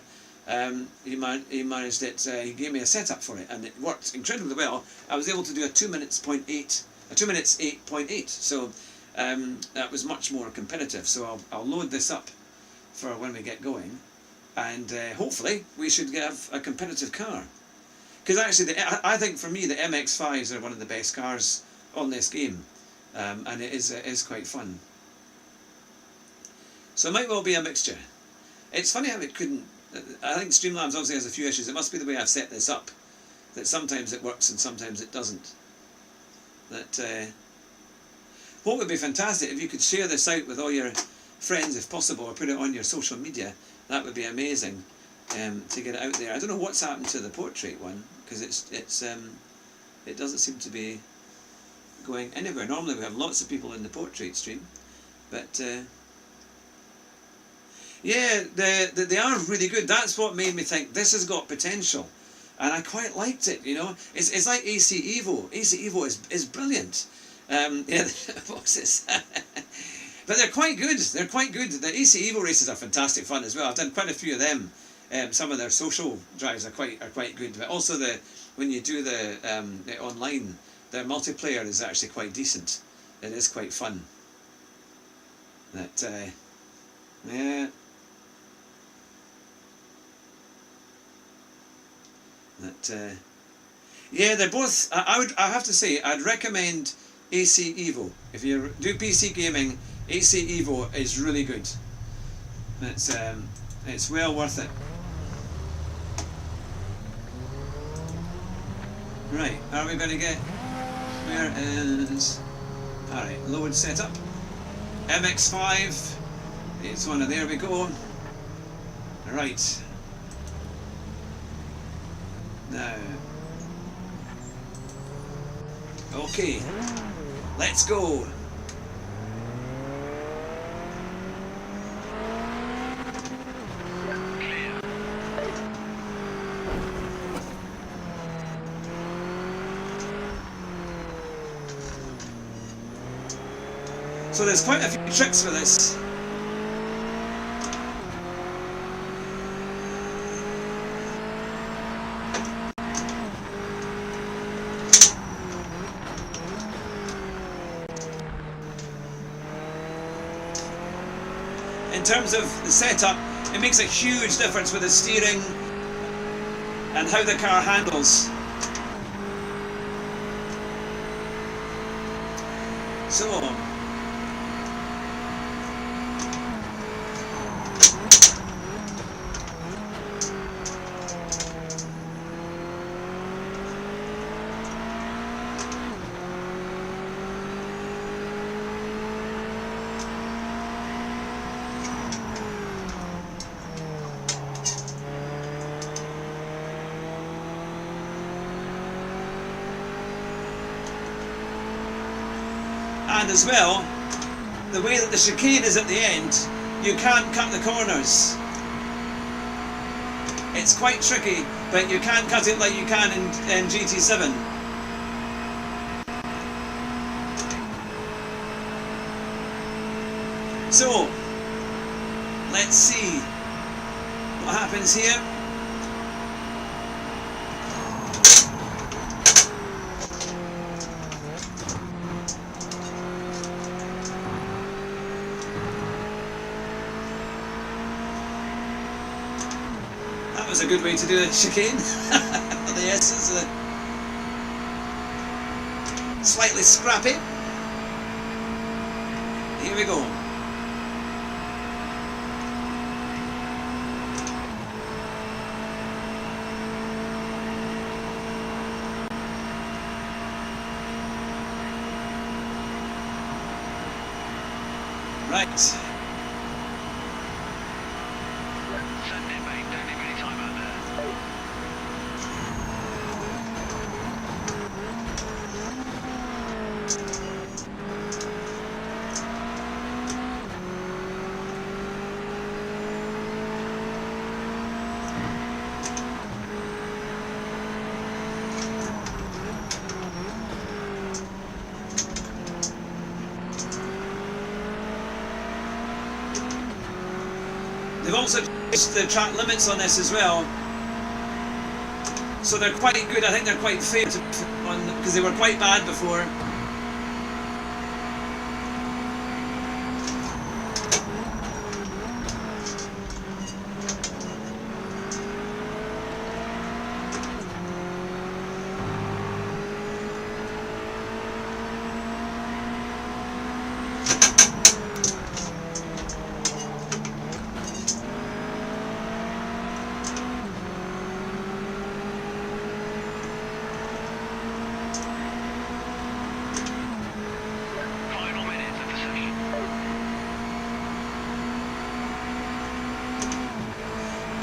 A: He managed it. He gave me a setup for it, and it worked incredibly well. I was able to do a 2 minutes 8.8. So that was much more competitive. So I'll load this up for when we get going, and hopefully we should have a competitive car. Because actually, I think for me the MX-5s are one of the best cars on this game, and it is quite fun. So it might well be a mixture. It's funny how it couldn't. I think Streamlabs obviously has a few issues. It must be the way I've set this up, that sometimes it works and sometimes it doesn't. What would be fantastic if you could share this out with all your friends if possible, or put it on your social media. That would be amazing to get it out there. I don't know what's happened to the portrait one, because it doesn't seem to be going anywhere. Normally we have lots of people in the portrait stream, but yeah, they are really good. That's what made me think this has got potential, and I quite liked it. You know, it's like AC Evo. AC Evo is brilliant. Yeah, the boxes, but they're quite good. They're quite good. The AC Evo races are fantastic fun as well. I've done quite a few of them. Some of their social drives are quite good. But also when you do the online, their multiplayer is actually quite decent. It is quite fun. Yeah. Yeah, they're both. I have to say, I'd recommend AC Evo. If you do PC gaming, AC Evo is really good. It's well worth it. Right, are we going to get? Where is? All right, load setup. MX-5. It's one of. There we go. Right. Now. Okay. Let's go. So there's quite a few tricks with this. In terms of the setup, it makes a huge difference with the steering and how the car handles. So, and as well, the way that the chicane is at the end, you can't cut the corners. It's quite tricky, but you can't cut it like you can in GT7. So, let's see what happens here. That was a good way to do the chicane. The essence of the slightly scrappy. Here we go. Right.
B: Send it, mate. Don't leave any time out there.
A: They've also changed the track limits on this as well, so they're quite good. I think they're quite fair because they were quite bad before.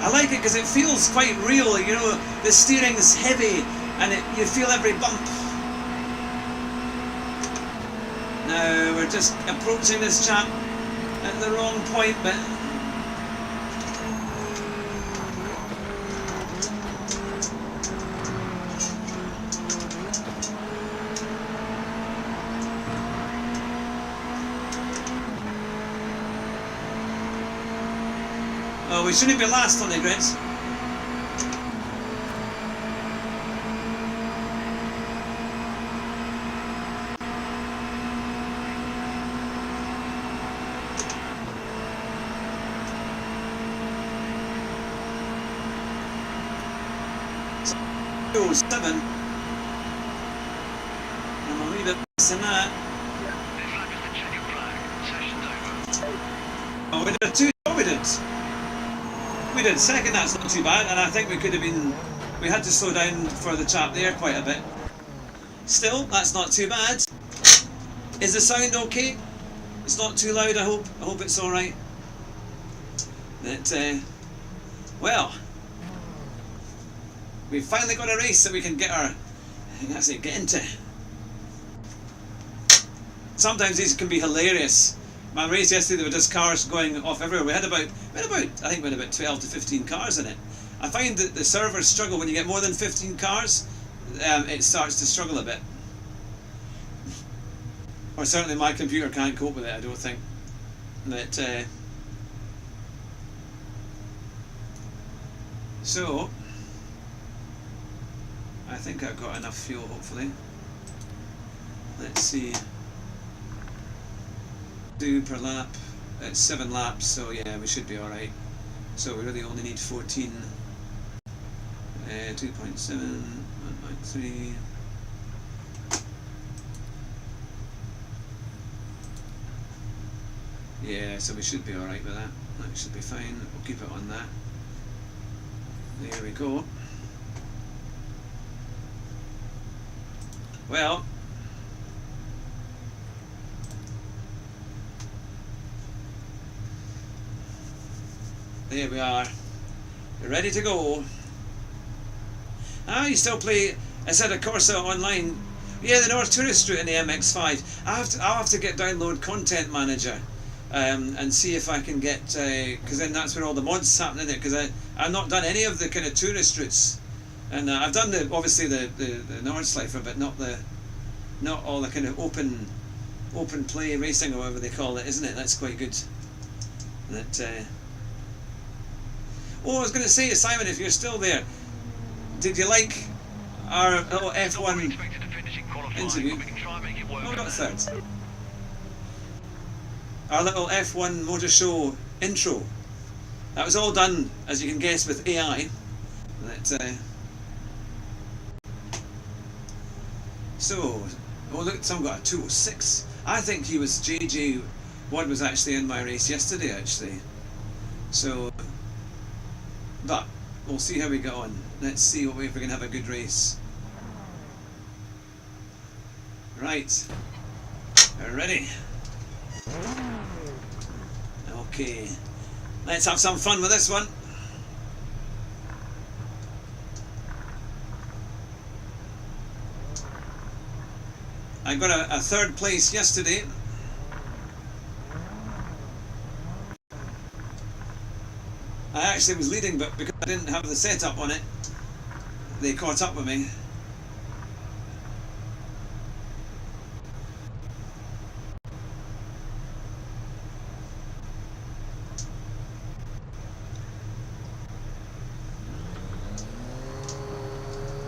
A: I like it because it feels quite real, you know, the steering is heavy and you feel every bump. Now we're just approaching this chap at the wrong point, but oh, we shouldn't be last on the grids. So, 7. I'm a wee bit less than that. Oh, we did 2. Oh, we did. We did second, that's not too bad, and I think we could have been, we had to slow down for the chap there quite a bit. Still, that's not too bad. Is the sound okay? It's not too loud, I hope. I hope it's alright. Well, we've finally got a race that we can get into. Sometimes these can be hilarious. My race yesterday, there were just cars going off everywhere. We had about 12 to 15 cars in it. I find that the servers struggle when you get more than 15 cars. It starts to struggle a bit. or certainly my computer can't cope with it, I don't think. But so I think I've got enough fuel, hopefully. Let's see. Do per lap. It's 7 laps, so yeah, we should be alright. So we really only need 14. 2.7, 1.3. Yeah, so we should be alright with that. That should be fine. We'll keep it on that. There we go. Well, there we are. We're ready to go. Ah, you still play Assetto Corsa online? Yeah, the North Tourist route in the MX-5. I'll have to get download Content Manager and see if I can get, because then that's where all the mods happen in it. Because I've not done any of the kind of tourist routes, and I've done obviously the Nordschleife, but not all the kind of open play racing or whatever they call it, isn't it? That's quite good. That. Oh, I was going to say, Simon, if you're still there, did you like our little F1 interview? No, not third. Our little F1 motor show intro. That was all done, as you can guess, with AI. So, oh look, someone got a 206. I think he was JJ Watt was actually in my race yesterday, actually. So, but we'll see how we get on. Let's see if we can have a good race. Right, we're ready. Okay, let's have some fun with this one. I got a third place yesterday. I actually was leading, but because I didn't have the setup on it, they caught up with me.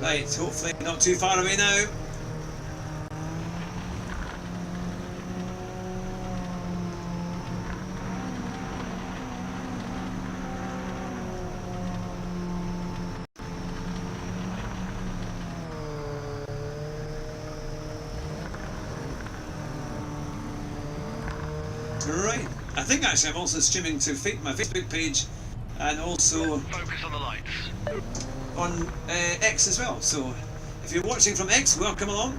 A: Right, hopefully not too far away now. Right, I think actually I'm also streaming to my Facebook page and also
B: Focus on the lights.
A: on X as well. So if you're watching from X, welcome along.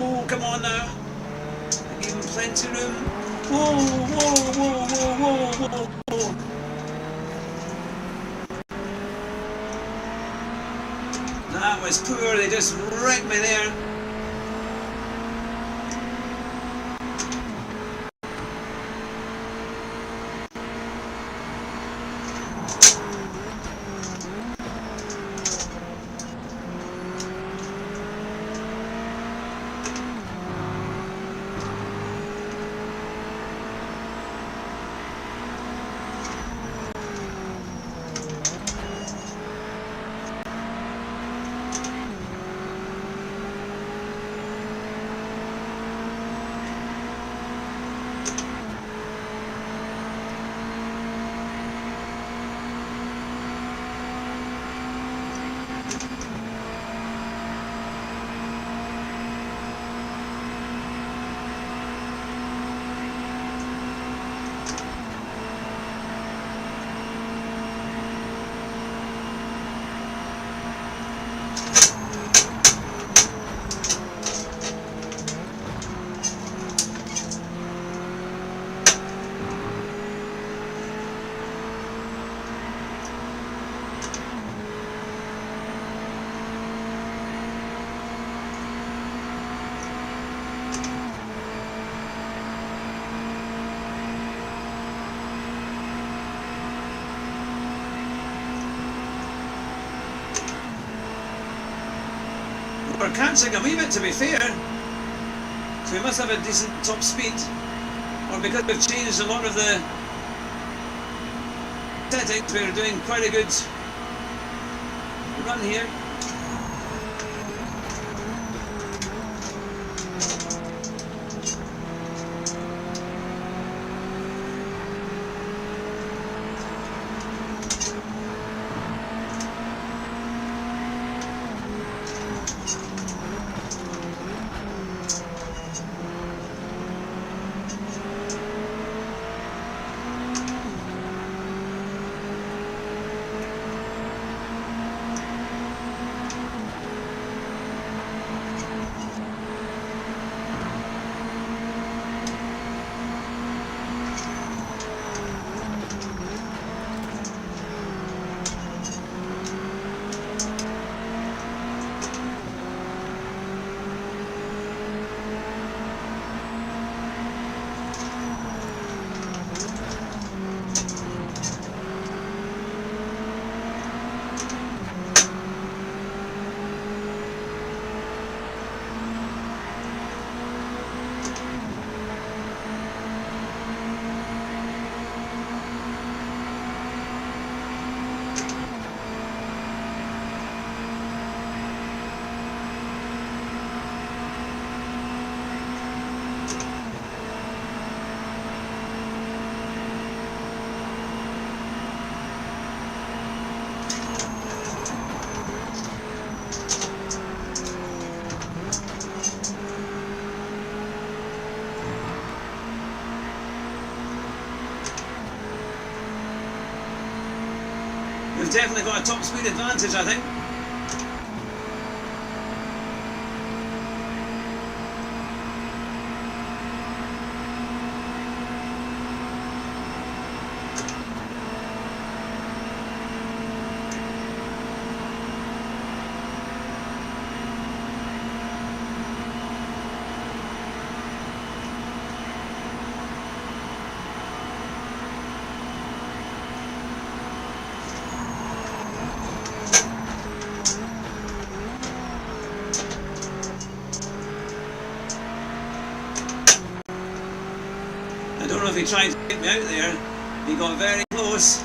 A: Oh, come on now. I gave him plenty of room. Whoa, whoa, whoa, whoa, whoa, whoa, whoa. That was poor, they just wrecked me there. we're catching a wee bit, to be fair. So we must have a decent top speed. Or because we've changed a lot of the settings, we're doing quite a good run here. We've definitely got a top speed advantage, I think. I don't know if he tried to get me out there. He got very close.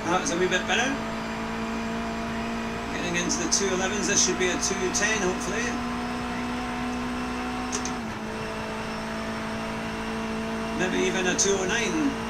A: That's a wee bit better. Getting into the 211s, this should be a 210 hopefully. Maybe even a 209.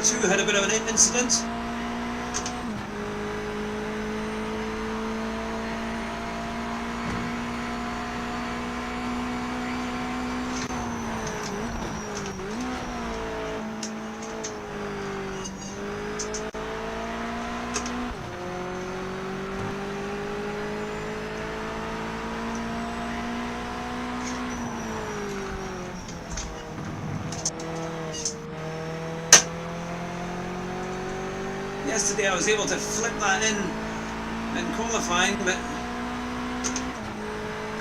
A: 2 had a bit of an incident. Yesterday I was able to flip that in qualifying, but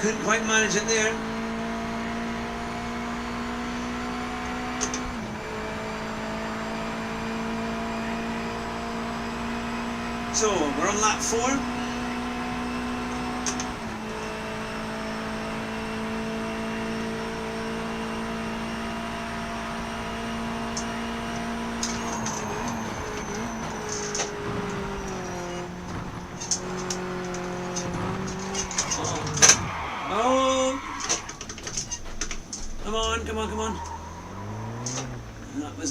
A: couldn't quite manage it there. So we're on lap 4. Come on. That was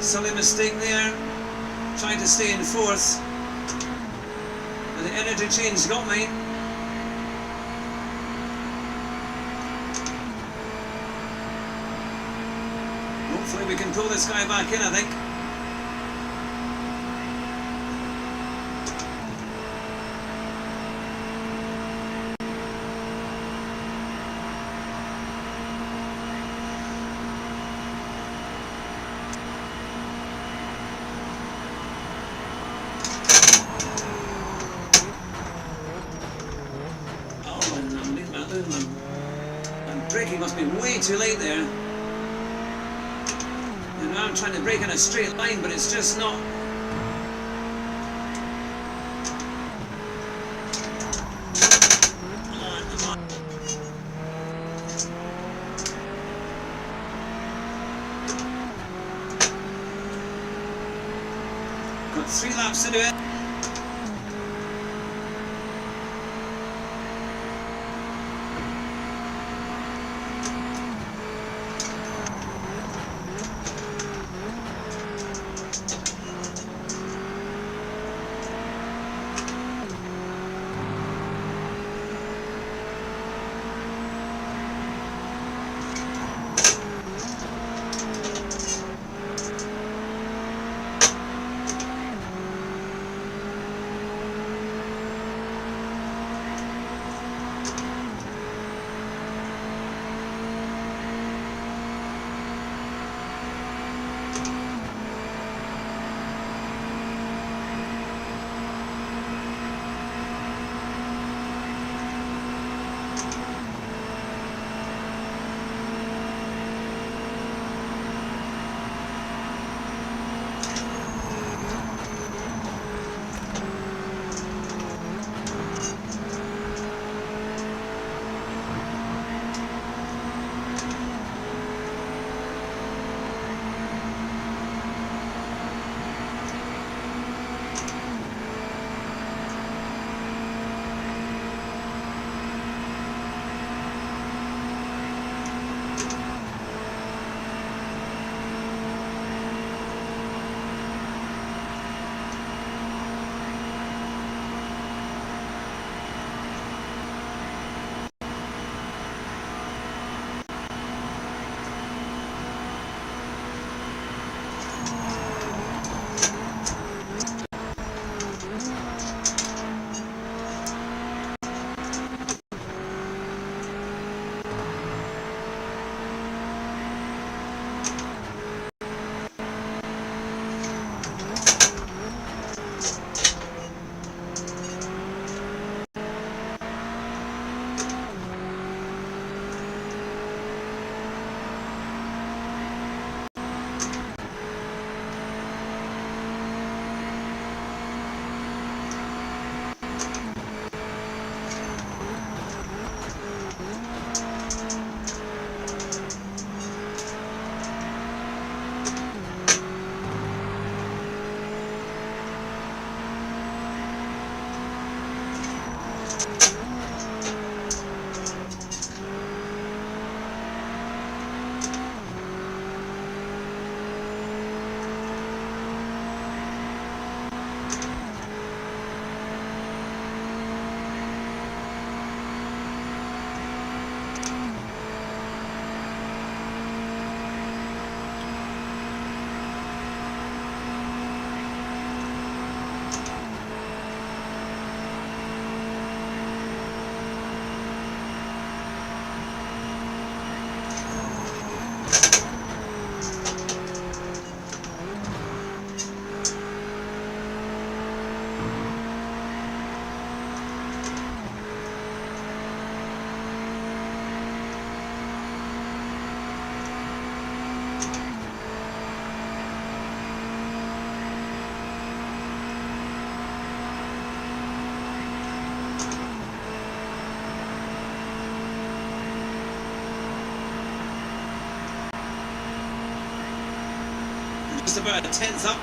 A: silly mistake there. Trying to stay in 4th. And the energy change got me. Hopefully we can pull this guy back in, I think. Braking must be way too late there. And now I'm trying to brake in a straight line, but it's just not. Come on. Got 3 laps to do it. just about a tenth up.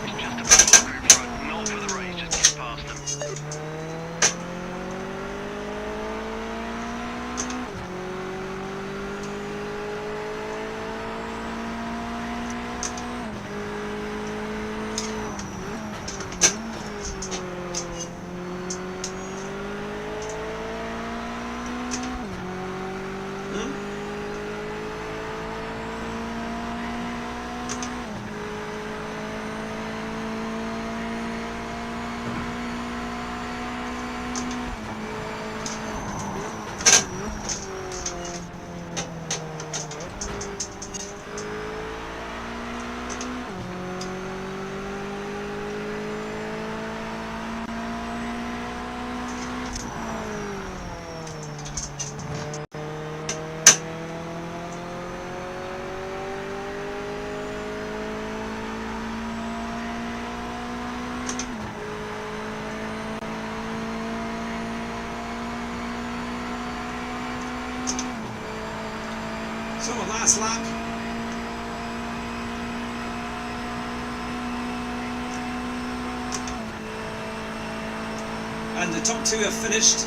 B: It's just a bad locker in front. Not for the race, just get past them.
A: So last lap. And the top two have finished.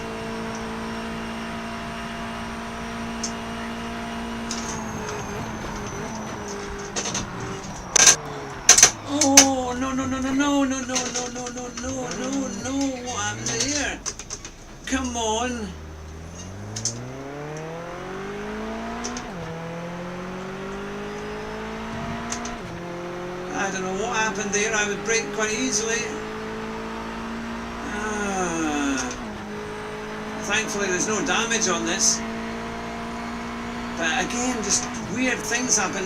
A: Oh no no no no no no no no no no no no no, I'm there. Come on. I don't know what happened there. I would brake quite easily. Thankfully there's no damage on this. But again, just weird things happen.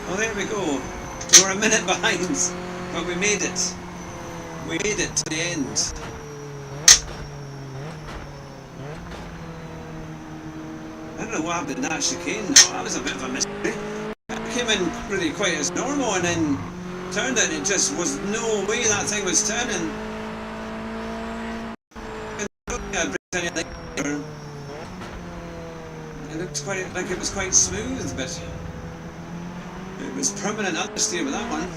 A: Well, there we go. We're a minute behind, but we made it. We made it to the end. I don't know what happened in that chicane though. That was a bit of a mystery. It came in really quite as normal and then turned out it just was no way that thing was turning. It looked quite like it was quite smooth, but it was permanent understeer with that one.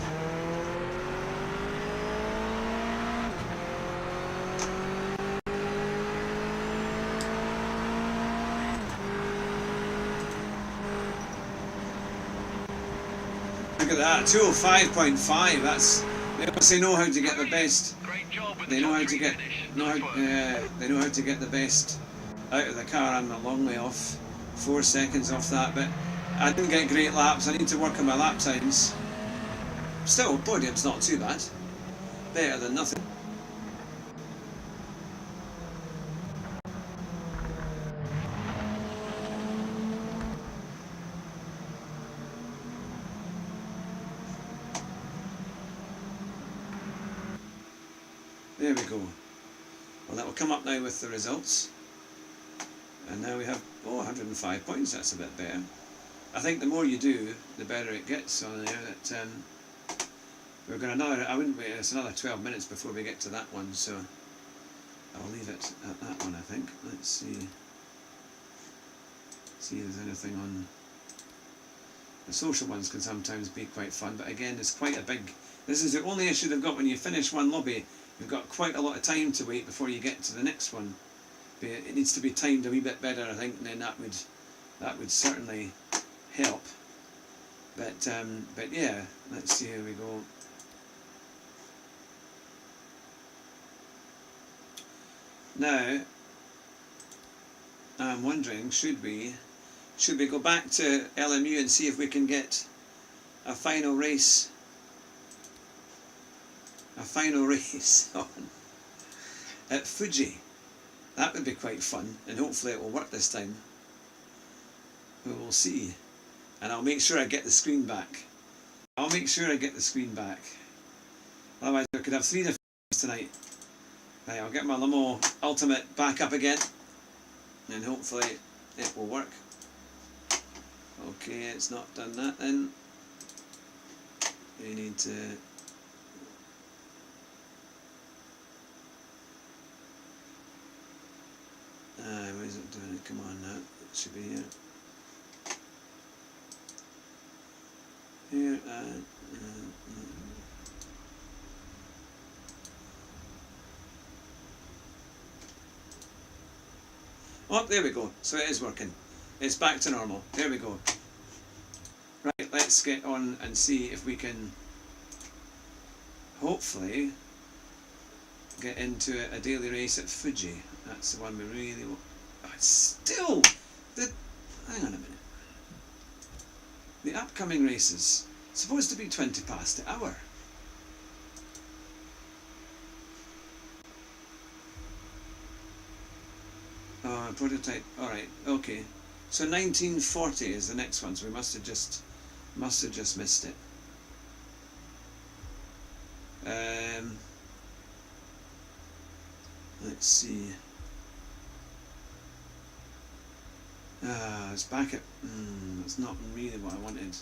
A: Look at that, 205.5. That's, they obviously know how to get the best.
B: Great job with
A: They
B: the
A: know
B: top
A: how to
B: three
A: get
B: finish.
A: they
B: Nice
A: know
B: work.
A: how to get the best out of the car. I'm a long way off, 4 seconds off that, but I didn't get great laps. I need to work on my lap times. Still, podium's not too bad. Better than nothing. There we go. Well, that will come up now with the results. And now we have, 105 points. That's a bit better. I think the more you do, the better it gets on there. That we're going another. I wouldn't wait. It's another 12 minutes before we get to that one, so I'll leave it at that one. I think. Let's see. See if there's anything on. The social ones can sometimes be quite fun, but again, it's quite a big. This is the only issue they've got when you finish one lobby. You've got quite a lot of time to wait before you get to the next one. But it needs to be timed a wee bit better, I think, and then that would certainly help. But yeah, let's see how we go. Now, I'm wondering, should we go back to LMU and see if we can get a final race on at Fuji? That would be quite fun, and hopefully it will work this time. We will see. and I'll make sure I get the screen back. I'll make sure I get the screen back. Otherwise I could have 3 different tonight. Right, I'll get my limo Ultimate back up again, and hopefully it will work. Okay, it's not done that then. We need to... where is it doing it? Come on now, it should be here. Here and... Oh, there we go. So it is working. It's back to normal. There we go. Right, let's get on and see if we can hopefully get into a daily race at Fuji. That's the one we really want. Oh, it's still the... Hang on a minute. The upcoming races supposed to be 20 past the hour. Oh, prototype. All right. Okay. So 1940 is the next one. So we must have just missed it. Let's see. It's back at. That's not really what I wanted.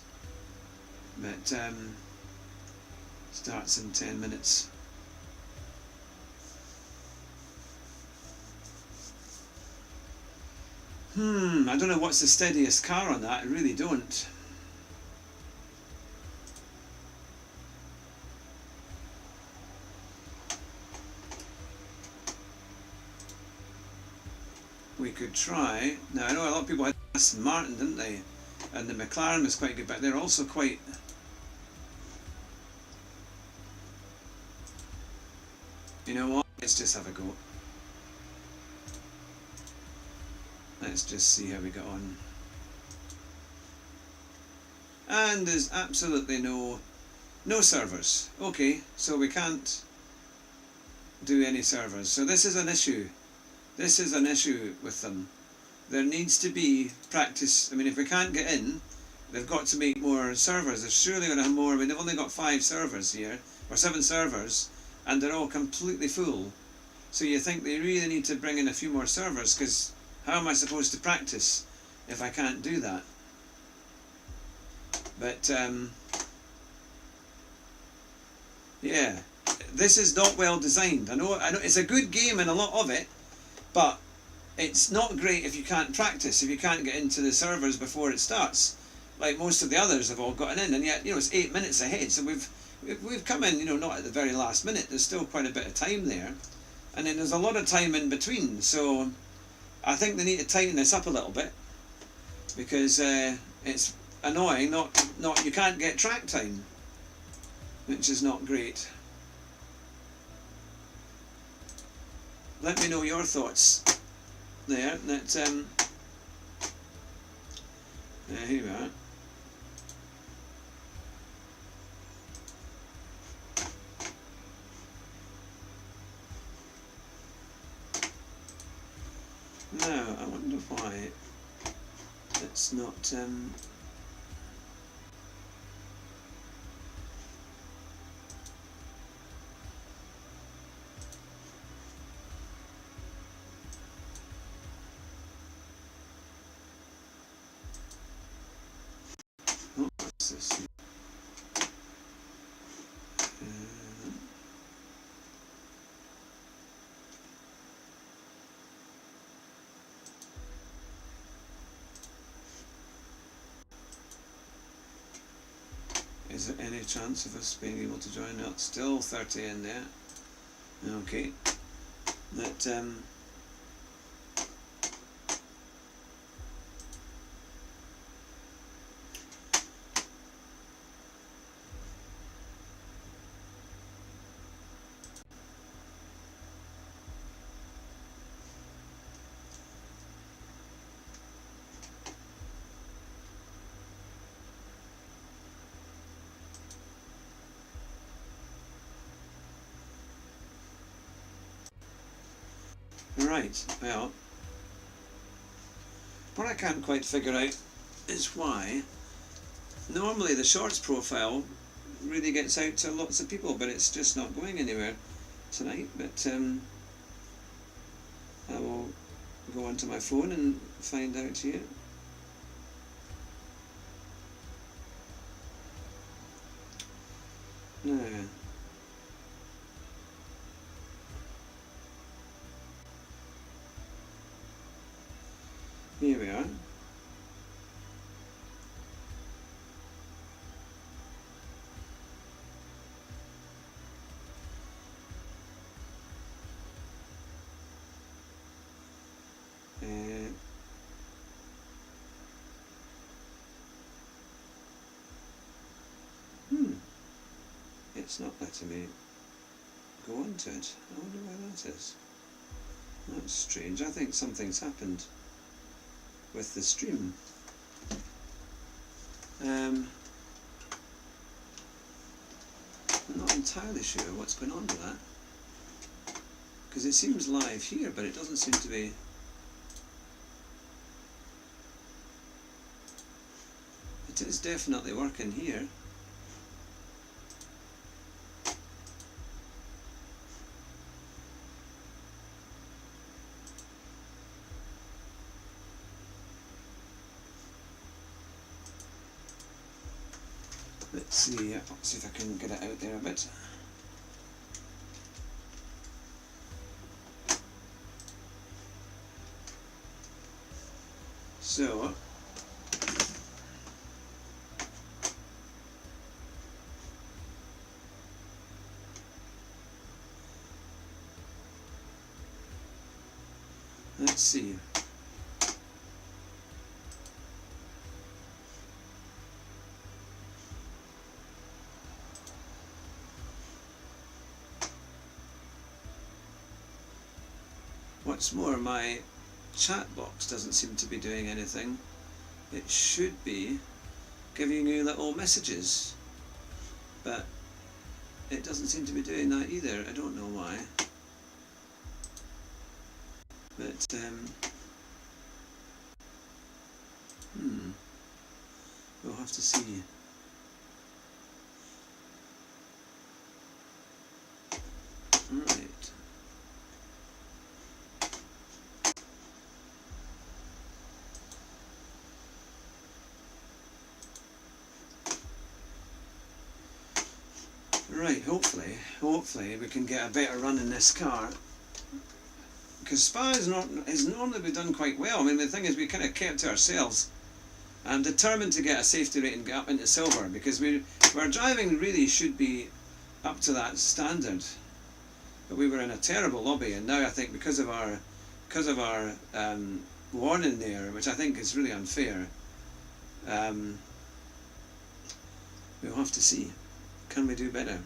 A: But starts in 10 minutes. I don't know what's the steadiest car on that. I really don't. We could try. Now I know a lot of people had Aston Martin, didn't they? And the McLaren was quite good, but they're also quite... You know what? Let's just have a go. Let's just see how we get on. And there's absolutely no servers. Okay, so we can't do any servers. So this is an issue. This is an issue with them. There needs to be practice. I mean, if we can't get in, they've got to make more servers. They're surely going to have more. I mean, they've only got 5 servers here, or 7 servers, and they're all completely full. So you think they really need to bring in a few more servers, because how am I supposed to practice if I can't do that? But yeah, this is not well designed. I know it's a good game in a lot of it, but it's not great if you can't practice, if you can't get into the servers before it starts, like most of the others have all gotten in, and yet, you know, it's 8 minutes ahead, so we've come in, you know, not at the very last minute. There's still quite a bit of time there, and then there's a lot of time in between. So I think they need to tighten this up a little bit, because it's annoying. Not you can't get track time, which is not great. Let me know your thoughts there. That here we are. Now I wonder why it's not what's this? Is there any chance of us being able to join? No, still 30 in there. Okay. That right, well, what I can't quite figure out is why Normally the shorts profile really gets out to lots of people, but it's just not going anywhere tonight. But I will go onto my phone and find out here. Now, here we are. It's not letting me go onto it. I wonder why that is. That's strange. I think something's happened with the stream. I'm not entirely sure what's going on with that, because it seems live here, but it doesn't seem to be. It is definitely working here. Let's see if I can get it out there a bit. So, let's see. What's more, my chat box doesn't seem to be doing anything. It should be giving you little messages, but it doesn't seem to be doing that either. I don't know why, but we'll have to see. Right. Right, hopefully we can get a better run in this car, because Spa has normally been done quite well. I mean, the thing is, we kind of kept to ourselves. I'm determined to get a safety rating up into silver, because our driving really should be up to that standard. But we were in a terrible lobby, and now I think because of our warning there, which I think is really unfair, we'll have to see. Can we do better?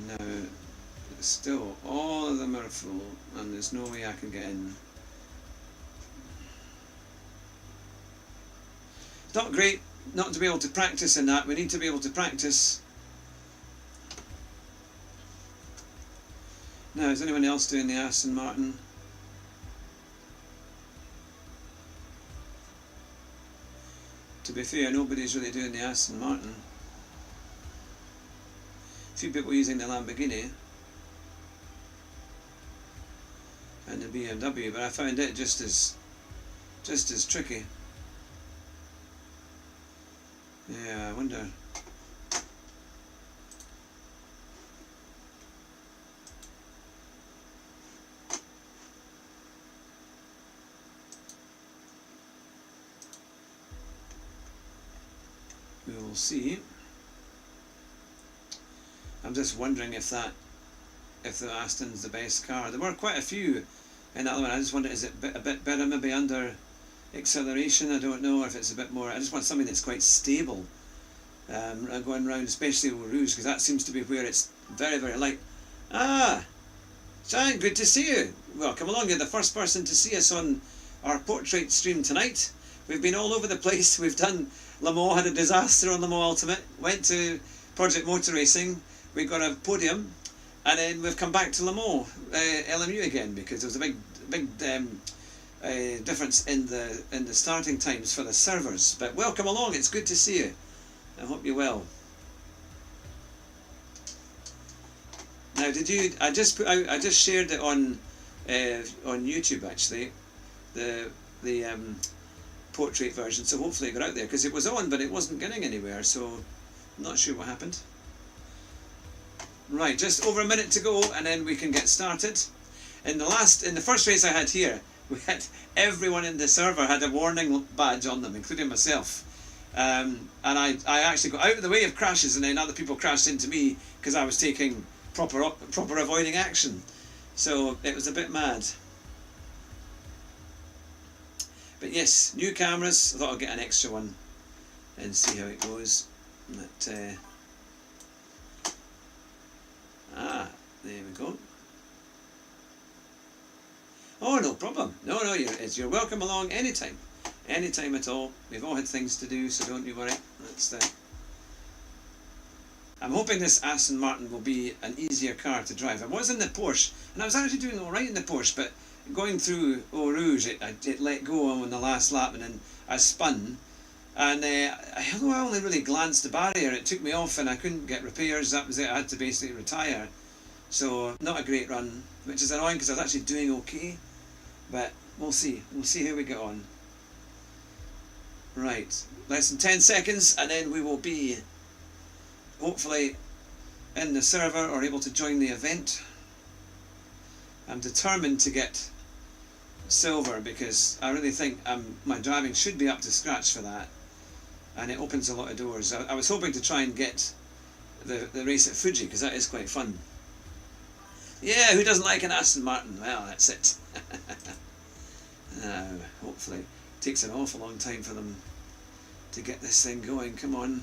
A: No, still all of them are full, and there's no way I can get in. It's not great not to be able to practice in that. We need to be able to practice. Now, is anyone else doing the Aston Martin? To be fair, nobody's really doing the Aston Martin. A few people using the Lamborghini and the BMW, but I found it just as tricky. Yeah, I wonder. We will see. I'm just wondering if the Aston's the best car. There were quite a few in that one. I just wonder, is it a bit better maybe under acceleration? I don't know, or if it's a bit more. I just want something that's quite stable going round, especially Eau Rouge, because that seems to be where it's very, very light. Ah, Jan, good to see you. Well, come along. You're the first person to see us on our portrait stream tonight. We've been all over the place. We've done Le Mans, had a disaster on Le Mans Ultimate, went to Project Motor Racing, we got a podium, and then we've come back to Le Mans LMU again, because there was a big difference in the starting times for the servers. But welcome along. It's good to see you. I hope you're well. Now, did you? I just shared it on YouTube actually, the portrait version. So hopefully it got out there, because it was on, but it wasn't getting anywhere. So I'm not sure what happened. Right, just over a minute to go, and then we can get started. In the first race I had here, we had everyone in the server had a warning badge on them, including myself. And I actually got out of the way of crashes, and then other people crashed into me because I was taking proper avoiding action. So it was a bit mad. But yes, new cameras. I thought I'd get an extra one and see how it goes. But, there we go. Oh, no problem. No, you're welcome along anytime. Anytime at all. We've all had things to do, so don't you worry. I'm hoping this Aston Martin will be an easier car to drive. I was in the Porsche, and I was actually doing alright in the Porsche, but going through Eau Rouge, it let go on the last lap, and then I spun. And although I only really glanced the barrier, it took me off and I couldn't get repairs. That was it. I had to basically retire. So not a great run, which is annoying because I was actually doing okay. But we'll see. We'll see how we get on. Right, less than 10 seconds, and then we will be hopefully in the server or able to join the event. I'm determined to get silver because I really think my driving should be up to scratch for that, and it opens a lot of doors. I was hoping to try and get the race at Fuji, because that is quite fun. Yeah, who doesn't like an Aston Martin? Well, that's it. Hopefully it takes an awful long time for them to get this thing going. Come on,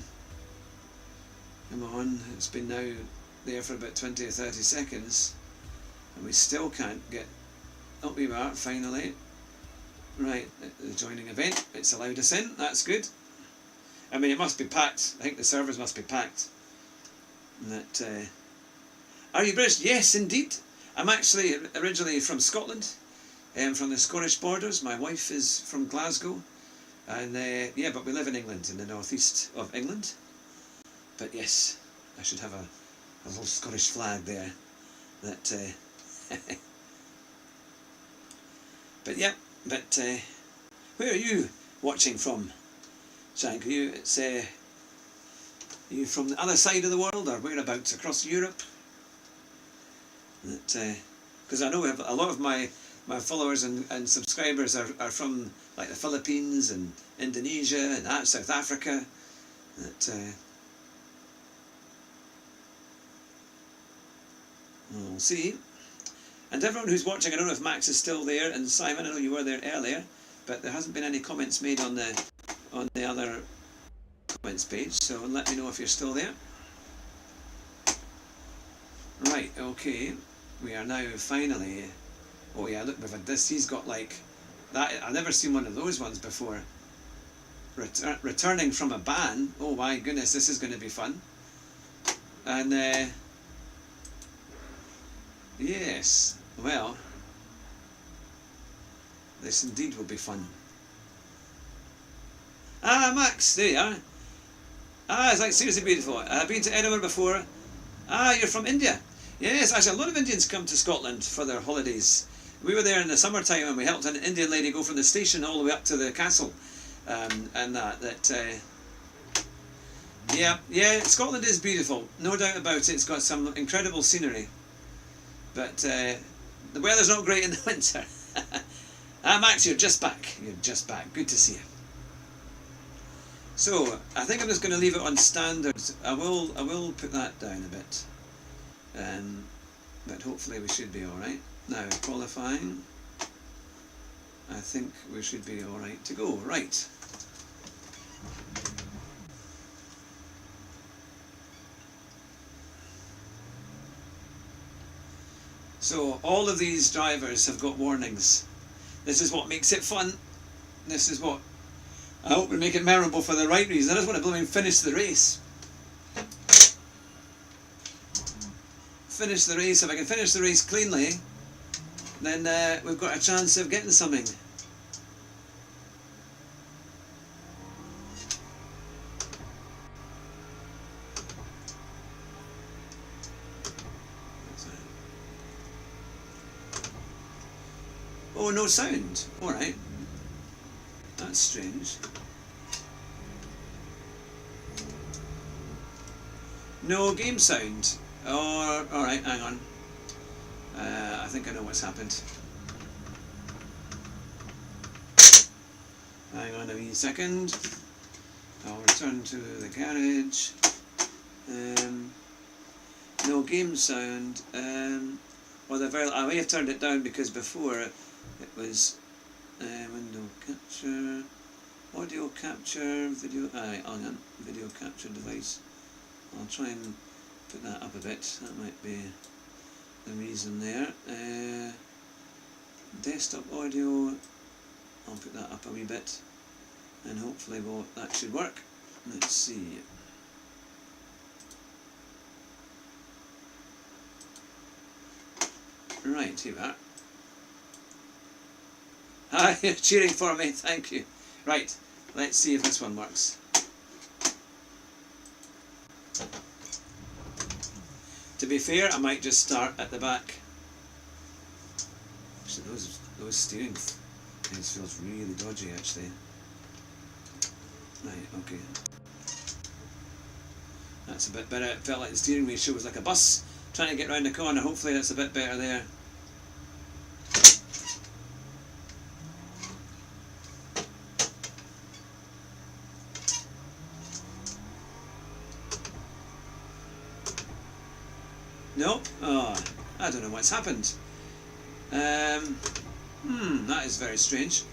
A: it's been now there for about 20 or 30 seconds and we still can't get. Oh, we are finally. Right, the joining event, it's allowed us in. That's good. I mean, it must be packed. I think the servers must be packed. Are you British? Yes, indeed. I'm actually originally from Scotland, from the Scottish borders. My wife is from Glasgow, and yeah, but we live in England, in the northeast of England. But yes, I should have a little Scottish flag there. But yeah, where are you watching from, Shank? Are you from the other side of the world, or whereabouts across Europe? Because I know we have a lot of my followers and subscribers are from like the Philippines and Indonesia and South Africa. We'll see. And everyone who's watching, I don't know if Max is still there, and Simon, I know you were there earlier, but there hasn't been any comments made on the other comments page, so let me know if you're still there. Right, okay, we are now finally. Oh yeah, look, we've had this. He's got like that. I've never seen one of those ones before. Returning from a ban. Oh my goodness, this is going to be fun. And yes, well, this indeed will be fun. Ah, Max, there you are. Ah, it's like seriously beautiful. I've been to Edinburgh before. Ah, you're from India. Yes, actually a lot of Indians come to Scotland for their holidays. We were there in the summertime and we helped an Indian lady go from the station all the way up to the castle. Yeah, Scotland is beautiful, no doubt about it. It's got some incredible scenery. But the weather's not great in the winter. Ah, Max, you're just back. You're just back. Good to see you. So, I think I'm just going to leave it on standard. I will put that down a bit. But hopefully we should be alright. Now, qualifying. I think we should be alright to go. Right. So, all of these drivers have got warnings. This is what makes it fun. This is what I hope we make it memorable for the right reason. I just want to blooming finish the race. Finish the race. If I can finish the race cleanly, then we've got a chance of getting something. Oh, no sound. Alright. That's strange. No game sound. Oh, alright, hang on. I think I know what's happened. Hang on a wee second. I'll return to the garage. No game sound. Well, I may have turned it down because before it was window capture, audio capture, video. Hang on, video capture device. I'll try and put that up a bit. That might be the reason there. Desktop audio. I'll put that up a wee bit, and hopefully that should work. Let's see. Right, here we are. Hi, you're cheering for me, thank you. Right, let's see if this one works. To be fair, I might just start at the back. Actually, those steering things feels really dodgy, actually. Right, okay. That's a bit better. It felt like the steering ratio was like a bus trying to get round the corner. Hopefully that's a bit better there. Nope. Oh, I don't know what's happened. That is very strange.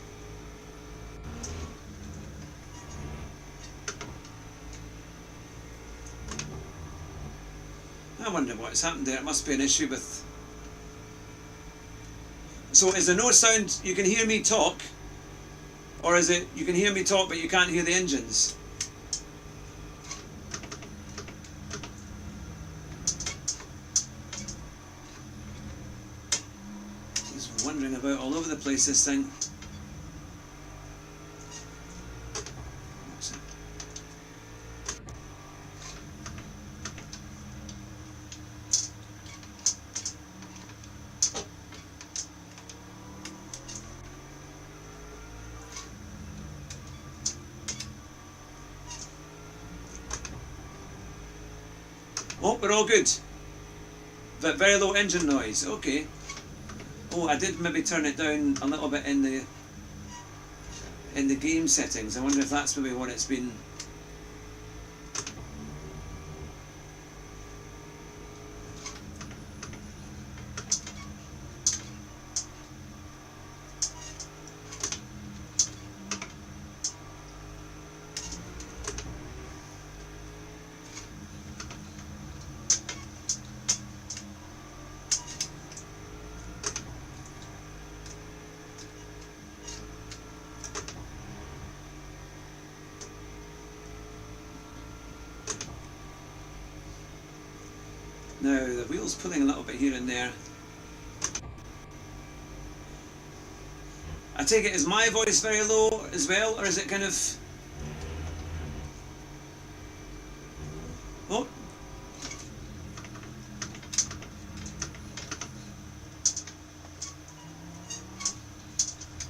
A: I wonder what's happened there. It must be an issue with... So is there no sound? You can hear me talk? Or is it you can hear me talk but you can't hear the engines? Just wandering about all over the place, this thing. What's that? Oh, we're all good. But very low engine noise. Okay. Oh, I did maybe turn it down a little bit in the game settings. I wonder if that's maybe what it's been. Now the wheel's pulling a little bit here and there. I take it, is my voice very low as well, or is it kind of... Oh!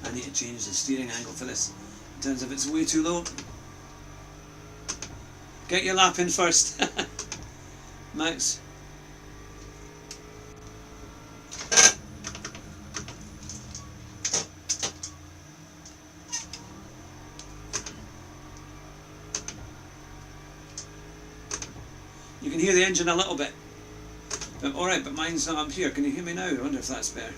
A: I need to change the steering angle for this. In terms of it's way too low. Get your lap in first, Max. You can hear the engine a little bit. But alright, but mine's not up here. Can you hear me now? I wonder if that's better.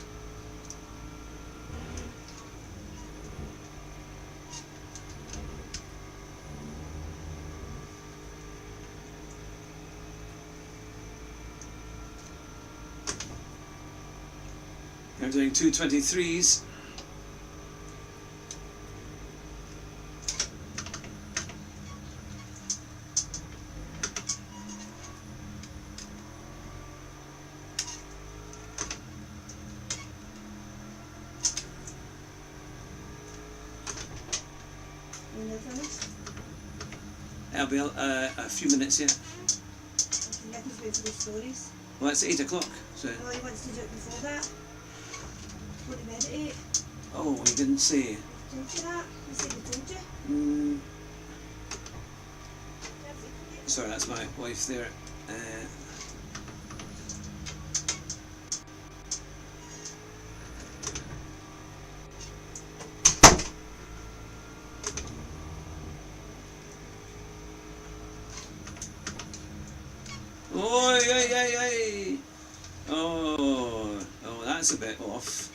A: They're doing 223s. It'll be a few minutes yet.
C: Okay, I can wait for the stories.
A: Well, it's 8 o'clock, so...
C: Oh, he wants to do it before that. Go to bed at 8.
A: Oh, he didn't say.
C: Told you that? I said I told you.
A: Sorry, that's my wife there. Oh, yay. Oh, that's a bit off.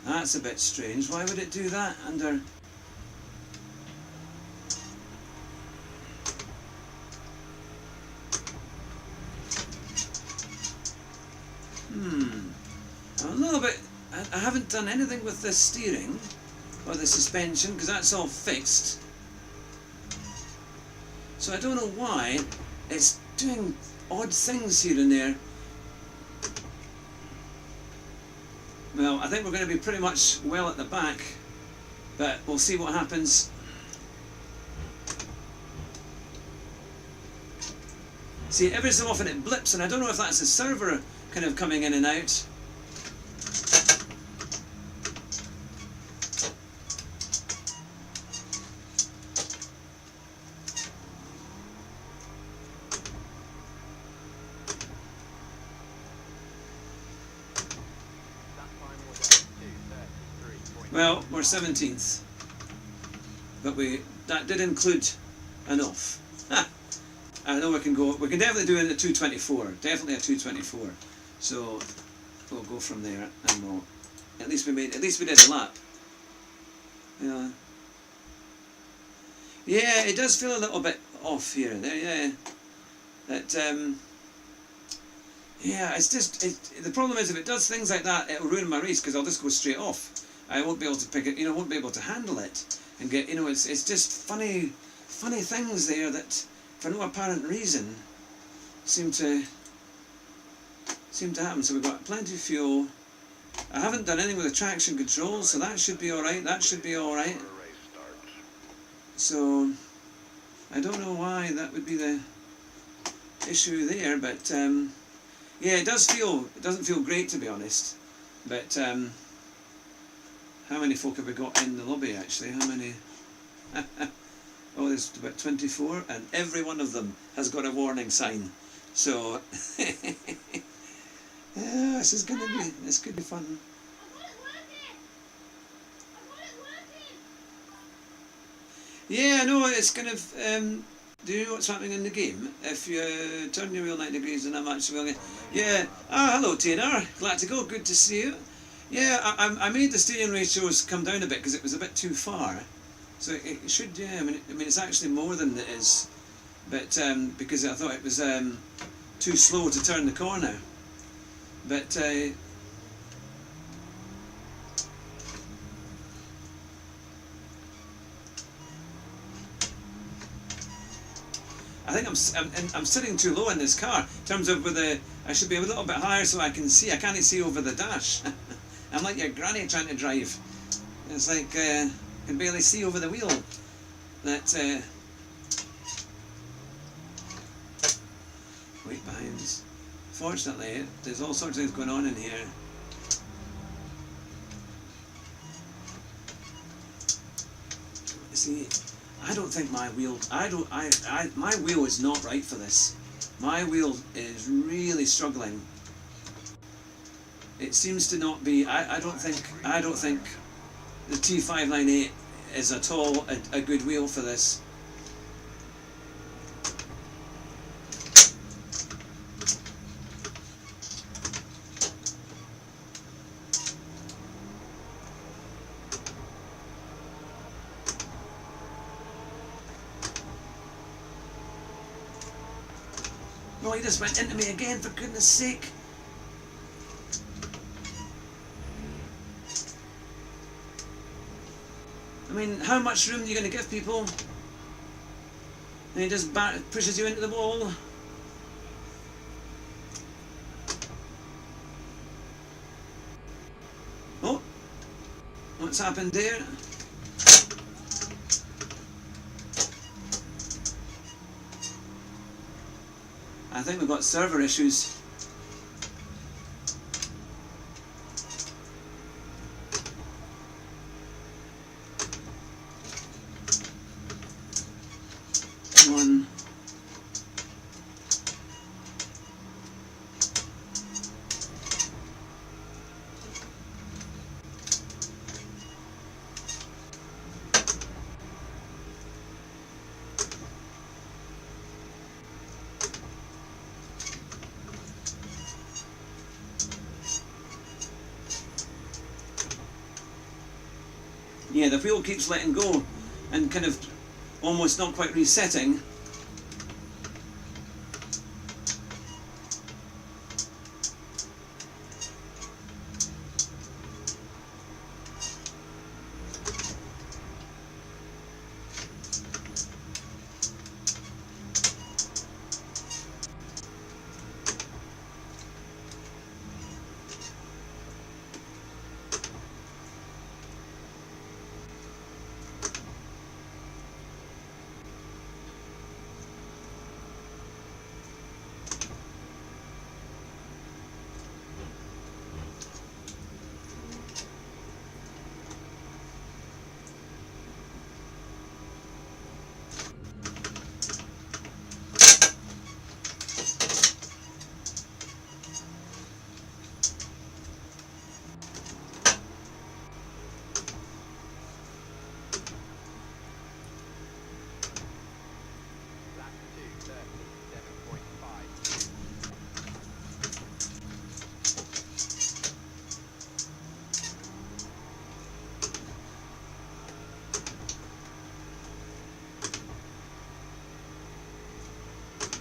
A: That's a bit strange. Why would it do that under... I'm a little bit... I haven't done anything with the steering or the suspension because that's all fixed. So I don't know why it's doing odd things here and there. Well, I think we're going to be pretty much well at the back, but we'll see what happens. See, every so often it blips, and I don't know if that's the server kind of coming in and out. Well, we're 17th, but that did include an off. I know we can definitely do it at 224, definitely at 224. So we'll go from there, and we'll at least we did a lap. Yeah, it does feel a little bit off here and there. Yeah, that yeah, it's just the problem is if it does things like that, it'll ruin my race because I'll just go straight off. I won't be able to pick it, won't be able to handle it and get, it's just funny things there that, for no apparent reason, seem to happen. So we've got plenty of fuel. I haven't done anything with the traction control, so that should be alright. So I don't know why that would be the issue there, but yeah, it doesn't feel great, to be honest. But how many folk have we got in the lobby actually? How many? Oh, there's about 24, and every one of them has got a warning sign. So yeah, this could be fun. Yeah, I know, it's kind of do you know what's happening in the game? If you turn your wheel 90 degrees and I'm actually yeah. Hello Tina, glad to go, good to see you. Yeah, I made the steering ratios come down a bit because it was a bit too far. So it should, yeah, I mean it's actually more than it is, but because I thought it was too slow to turn the corner. But I think I'm sitting too low in this car in terms of I should be a little bit higher so I can see. I can't see over the dash. I'm like your granny trying to drive. It's like I can barely see over the wheel. That wait behinds. Fortunately, there's all sorts of things going on in here. See, I don't think my wheel. My wheel is not right for this. My wheel is really struggling. It seems to not be. I don't think the T598 is at all a good wheel for this. No, he just went into me again, for goodness sake. I mean, how much room are you going to give people? And he just pushes you into the wall. Oh, what's happened there? I think we've got server issues. Yeah, the wheel keeps letting go and kind of almost not quite resetting.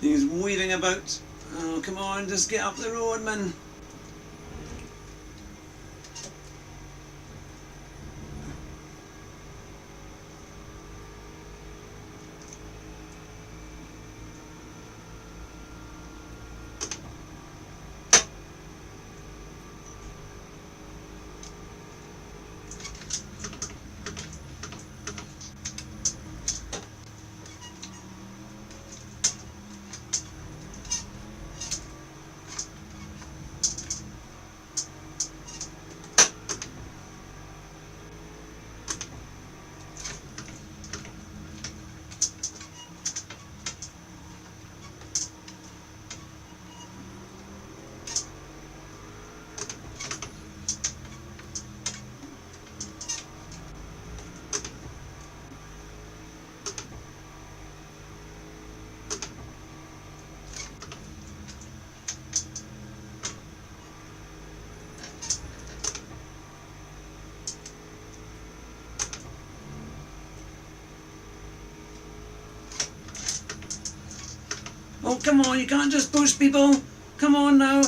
A: He's weaving about. Oh, come on, just get up the road, man. Oh, come on, you can't just push people. Come on now.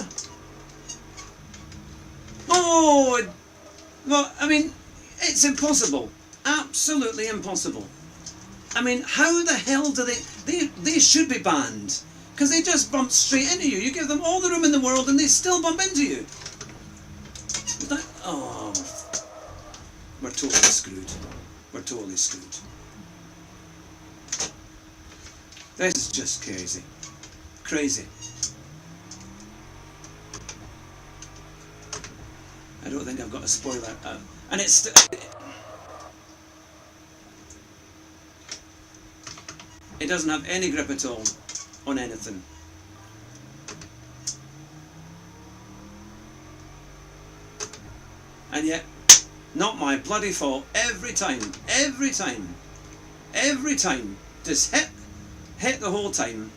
A: Oh, well, I mean, it's impossible. Absolutely impossible. I mean, how the hell do they should be banned. Because they just bump straight into you. You give them all the room in the world and they still bump into you. Oh, we're totally screwed. We're totally screwed. This is just crazy. Crazy. I don't think I've got a spoiler. And it's it doesn't have any grip at all on anything. And yet, not my bloody fault. Every time, just hit the whole time,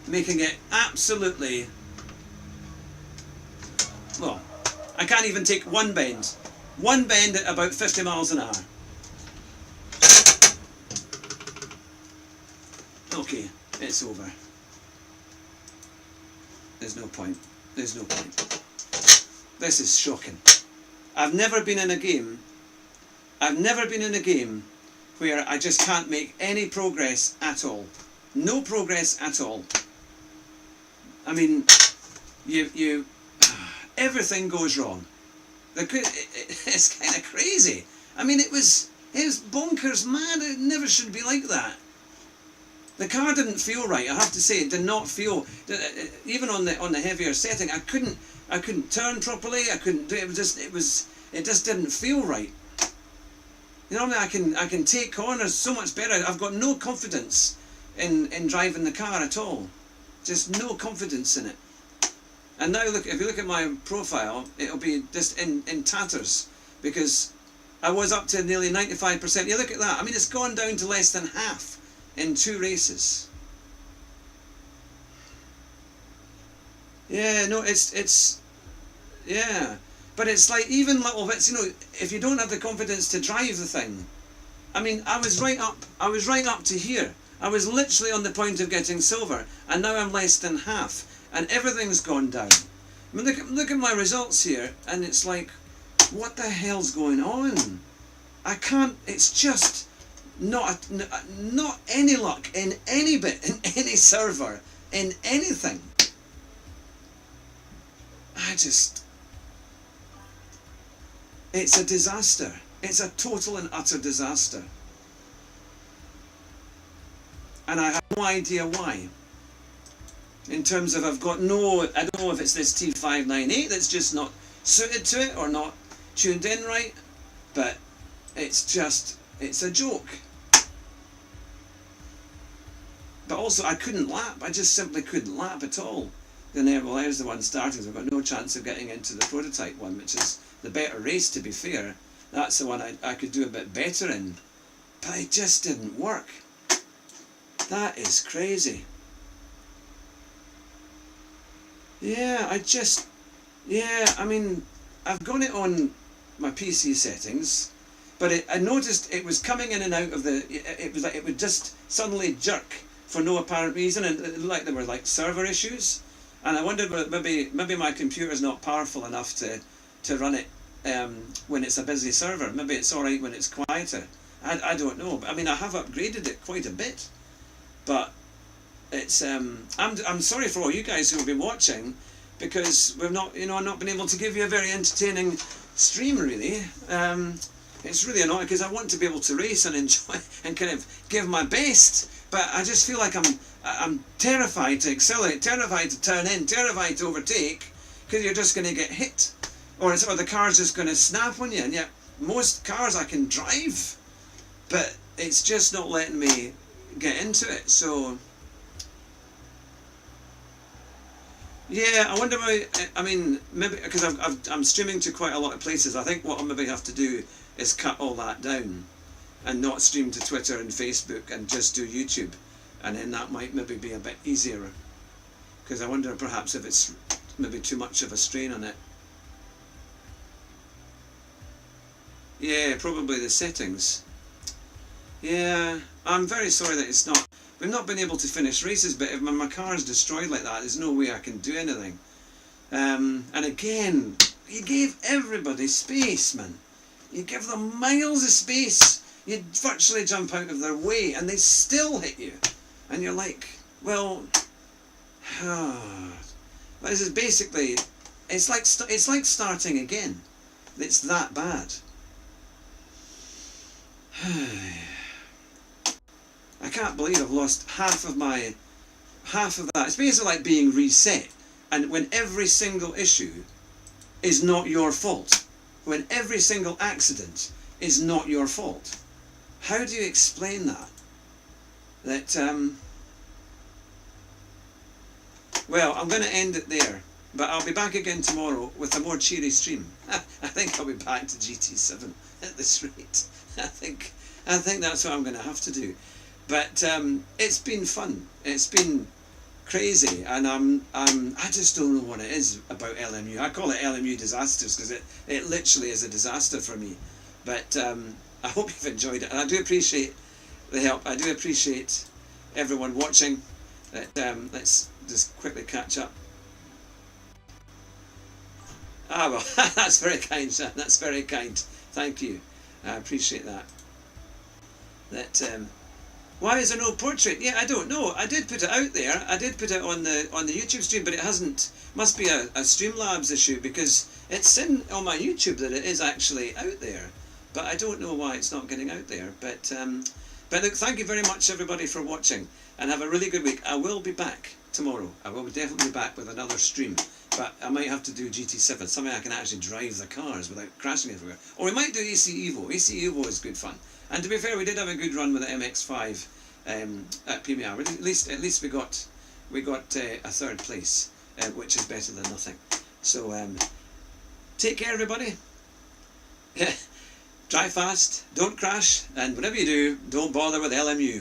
A: making it absolutely, well, I can't even take one bend at about 50 miles an hour. Okay, it's over. There's no point. There's no point. This is shocking. I've never been in a game where I just can't make any progress at all. No progress at all. I mean, you everything goes wrong. It's kind of crazy. I mean, it was bonkers mad. It never should be like that. The car didn't feel right. I have to say, it did not feel. Even on the heavier setting, I couldn't turn properly. I couldn't do it. It just didn't feel right. You know, I can take corners so much better. I've got no confidence in driving the car at all. Just no confidence in it. And now look, if you look at my profile, it'll be just in tatters, because I was up to nearly 95%. Yeah, look at that. I mean, it's gone down to less than half in 2 races. Yeah, no, it's yeah. But it's like even little bits, you know, if you don't have the confidence to drive the thing. I mean, I was right up to here. I was literally on the point of getting silver, and now I'm less than half, and everything's gone down. I mean, look at my results here, and it's like, what the hell's going on? I can't, it's just not any luck in any bit, in any server, in anything. It's a disaster. It's a total and utter disaster. And I have no idea why. In terms of I don't know if it's this T598 that's just not suited to it or not tuned in right, but it's a joke. But also I couldn't lap, I just simply couldn't lap at all. Then well, there's the one started, I've got no chance of getting into the prototype one, which is the better race, to be fair. That's the one I could do a bit better in, but it just didn't work. That is crazy. Yeah, I mean, I've got it on my PC settings, but I noticed it was coming in and out of it was like it would just suddenly jerk for no apparent reason, and it looked like there were like server issues, and I wondered maybe my computer's not powerful enough to run it when it's a busy server. Maybe it's alright when it's quieter. I don't know. I mean, I have upgraded it quite a bit, but it's I'm sorry for all you guys who have been watching, because I've not been able to give you a very entertaining stream really. It's really annoying because I want to be able to race and enjoy and kind of give my best, but I just feel like I'm terrified to accelerate, terrified to turn in, terrified to overtake, because you're just going to get hit, or the car's just going to snap on you. And yet most cars I can drive, but it's just not letting me get into it. So yeah, I wonder why. I mean, maybe because I'm streaming to quite a lot of places. I think what I'll maybe have to do is cut all that down and not stream to Twitter and Facebook and just do YouTube, and then that might maybe be a bit easier, because I wonder perhaps if it's maybe too much of a strain on it. Yeah, probably the settings. Yeah, I'm very sorry that we've not been able to finish races, but if my car is destroyed like that, there's no way I can do anything. And again, you gave everybody space, man. You give them miles of space. You virtually jump out of their way, and they still hit you. And you're like, well, this is basically, it's like starting again. It's that bad. I can't believe I've lost half of that. It's basically like being reset, and when every single issue is not your fault, when every single accident is not your fault. How do you explain that? Well, I'm going to end it there, but I'll be back again tomorrow with a more cheery stream. I think I'll be back to GT7 at this rate. I think that's what I'm going to have to do. But it's been fun. It's been crazy, and I just don't know what it is about LMU. I call it LMU disasters because it literally is a disaster for me. But I hope you've enjoyed it, and I do appreciate the help. I do appreciate everyone watching. Let's just quickly catch up. Well, that's very kind, Shan. That's very kind. Thank you. I appreciate that. Why is there no portrait? Yeah, I don't know. I did put it out there. I did put it on the YouTube stream, but it hasn't. Must be a Streamlabs issue, because it's on my YouTube that it is actually out there. But I don't know why it's not getting out there. But look, thank you very much everybody for watching, and have a really good week. I will be back tomorrow. I will definitely be back with another stream. But I might have to do GT7, something I can actually drive the cars without crashing everywhere. Or we might do AC Evo. AC Evo is good fun. And to be fair, we did have a good run with the MX-5 at PBR. At least we got a third place, which is better than nothing. So take care, everybody. Drive fast, don't crash, and whatever you do, don't bother with LMU.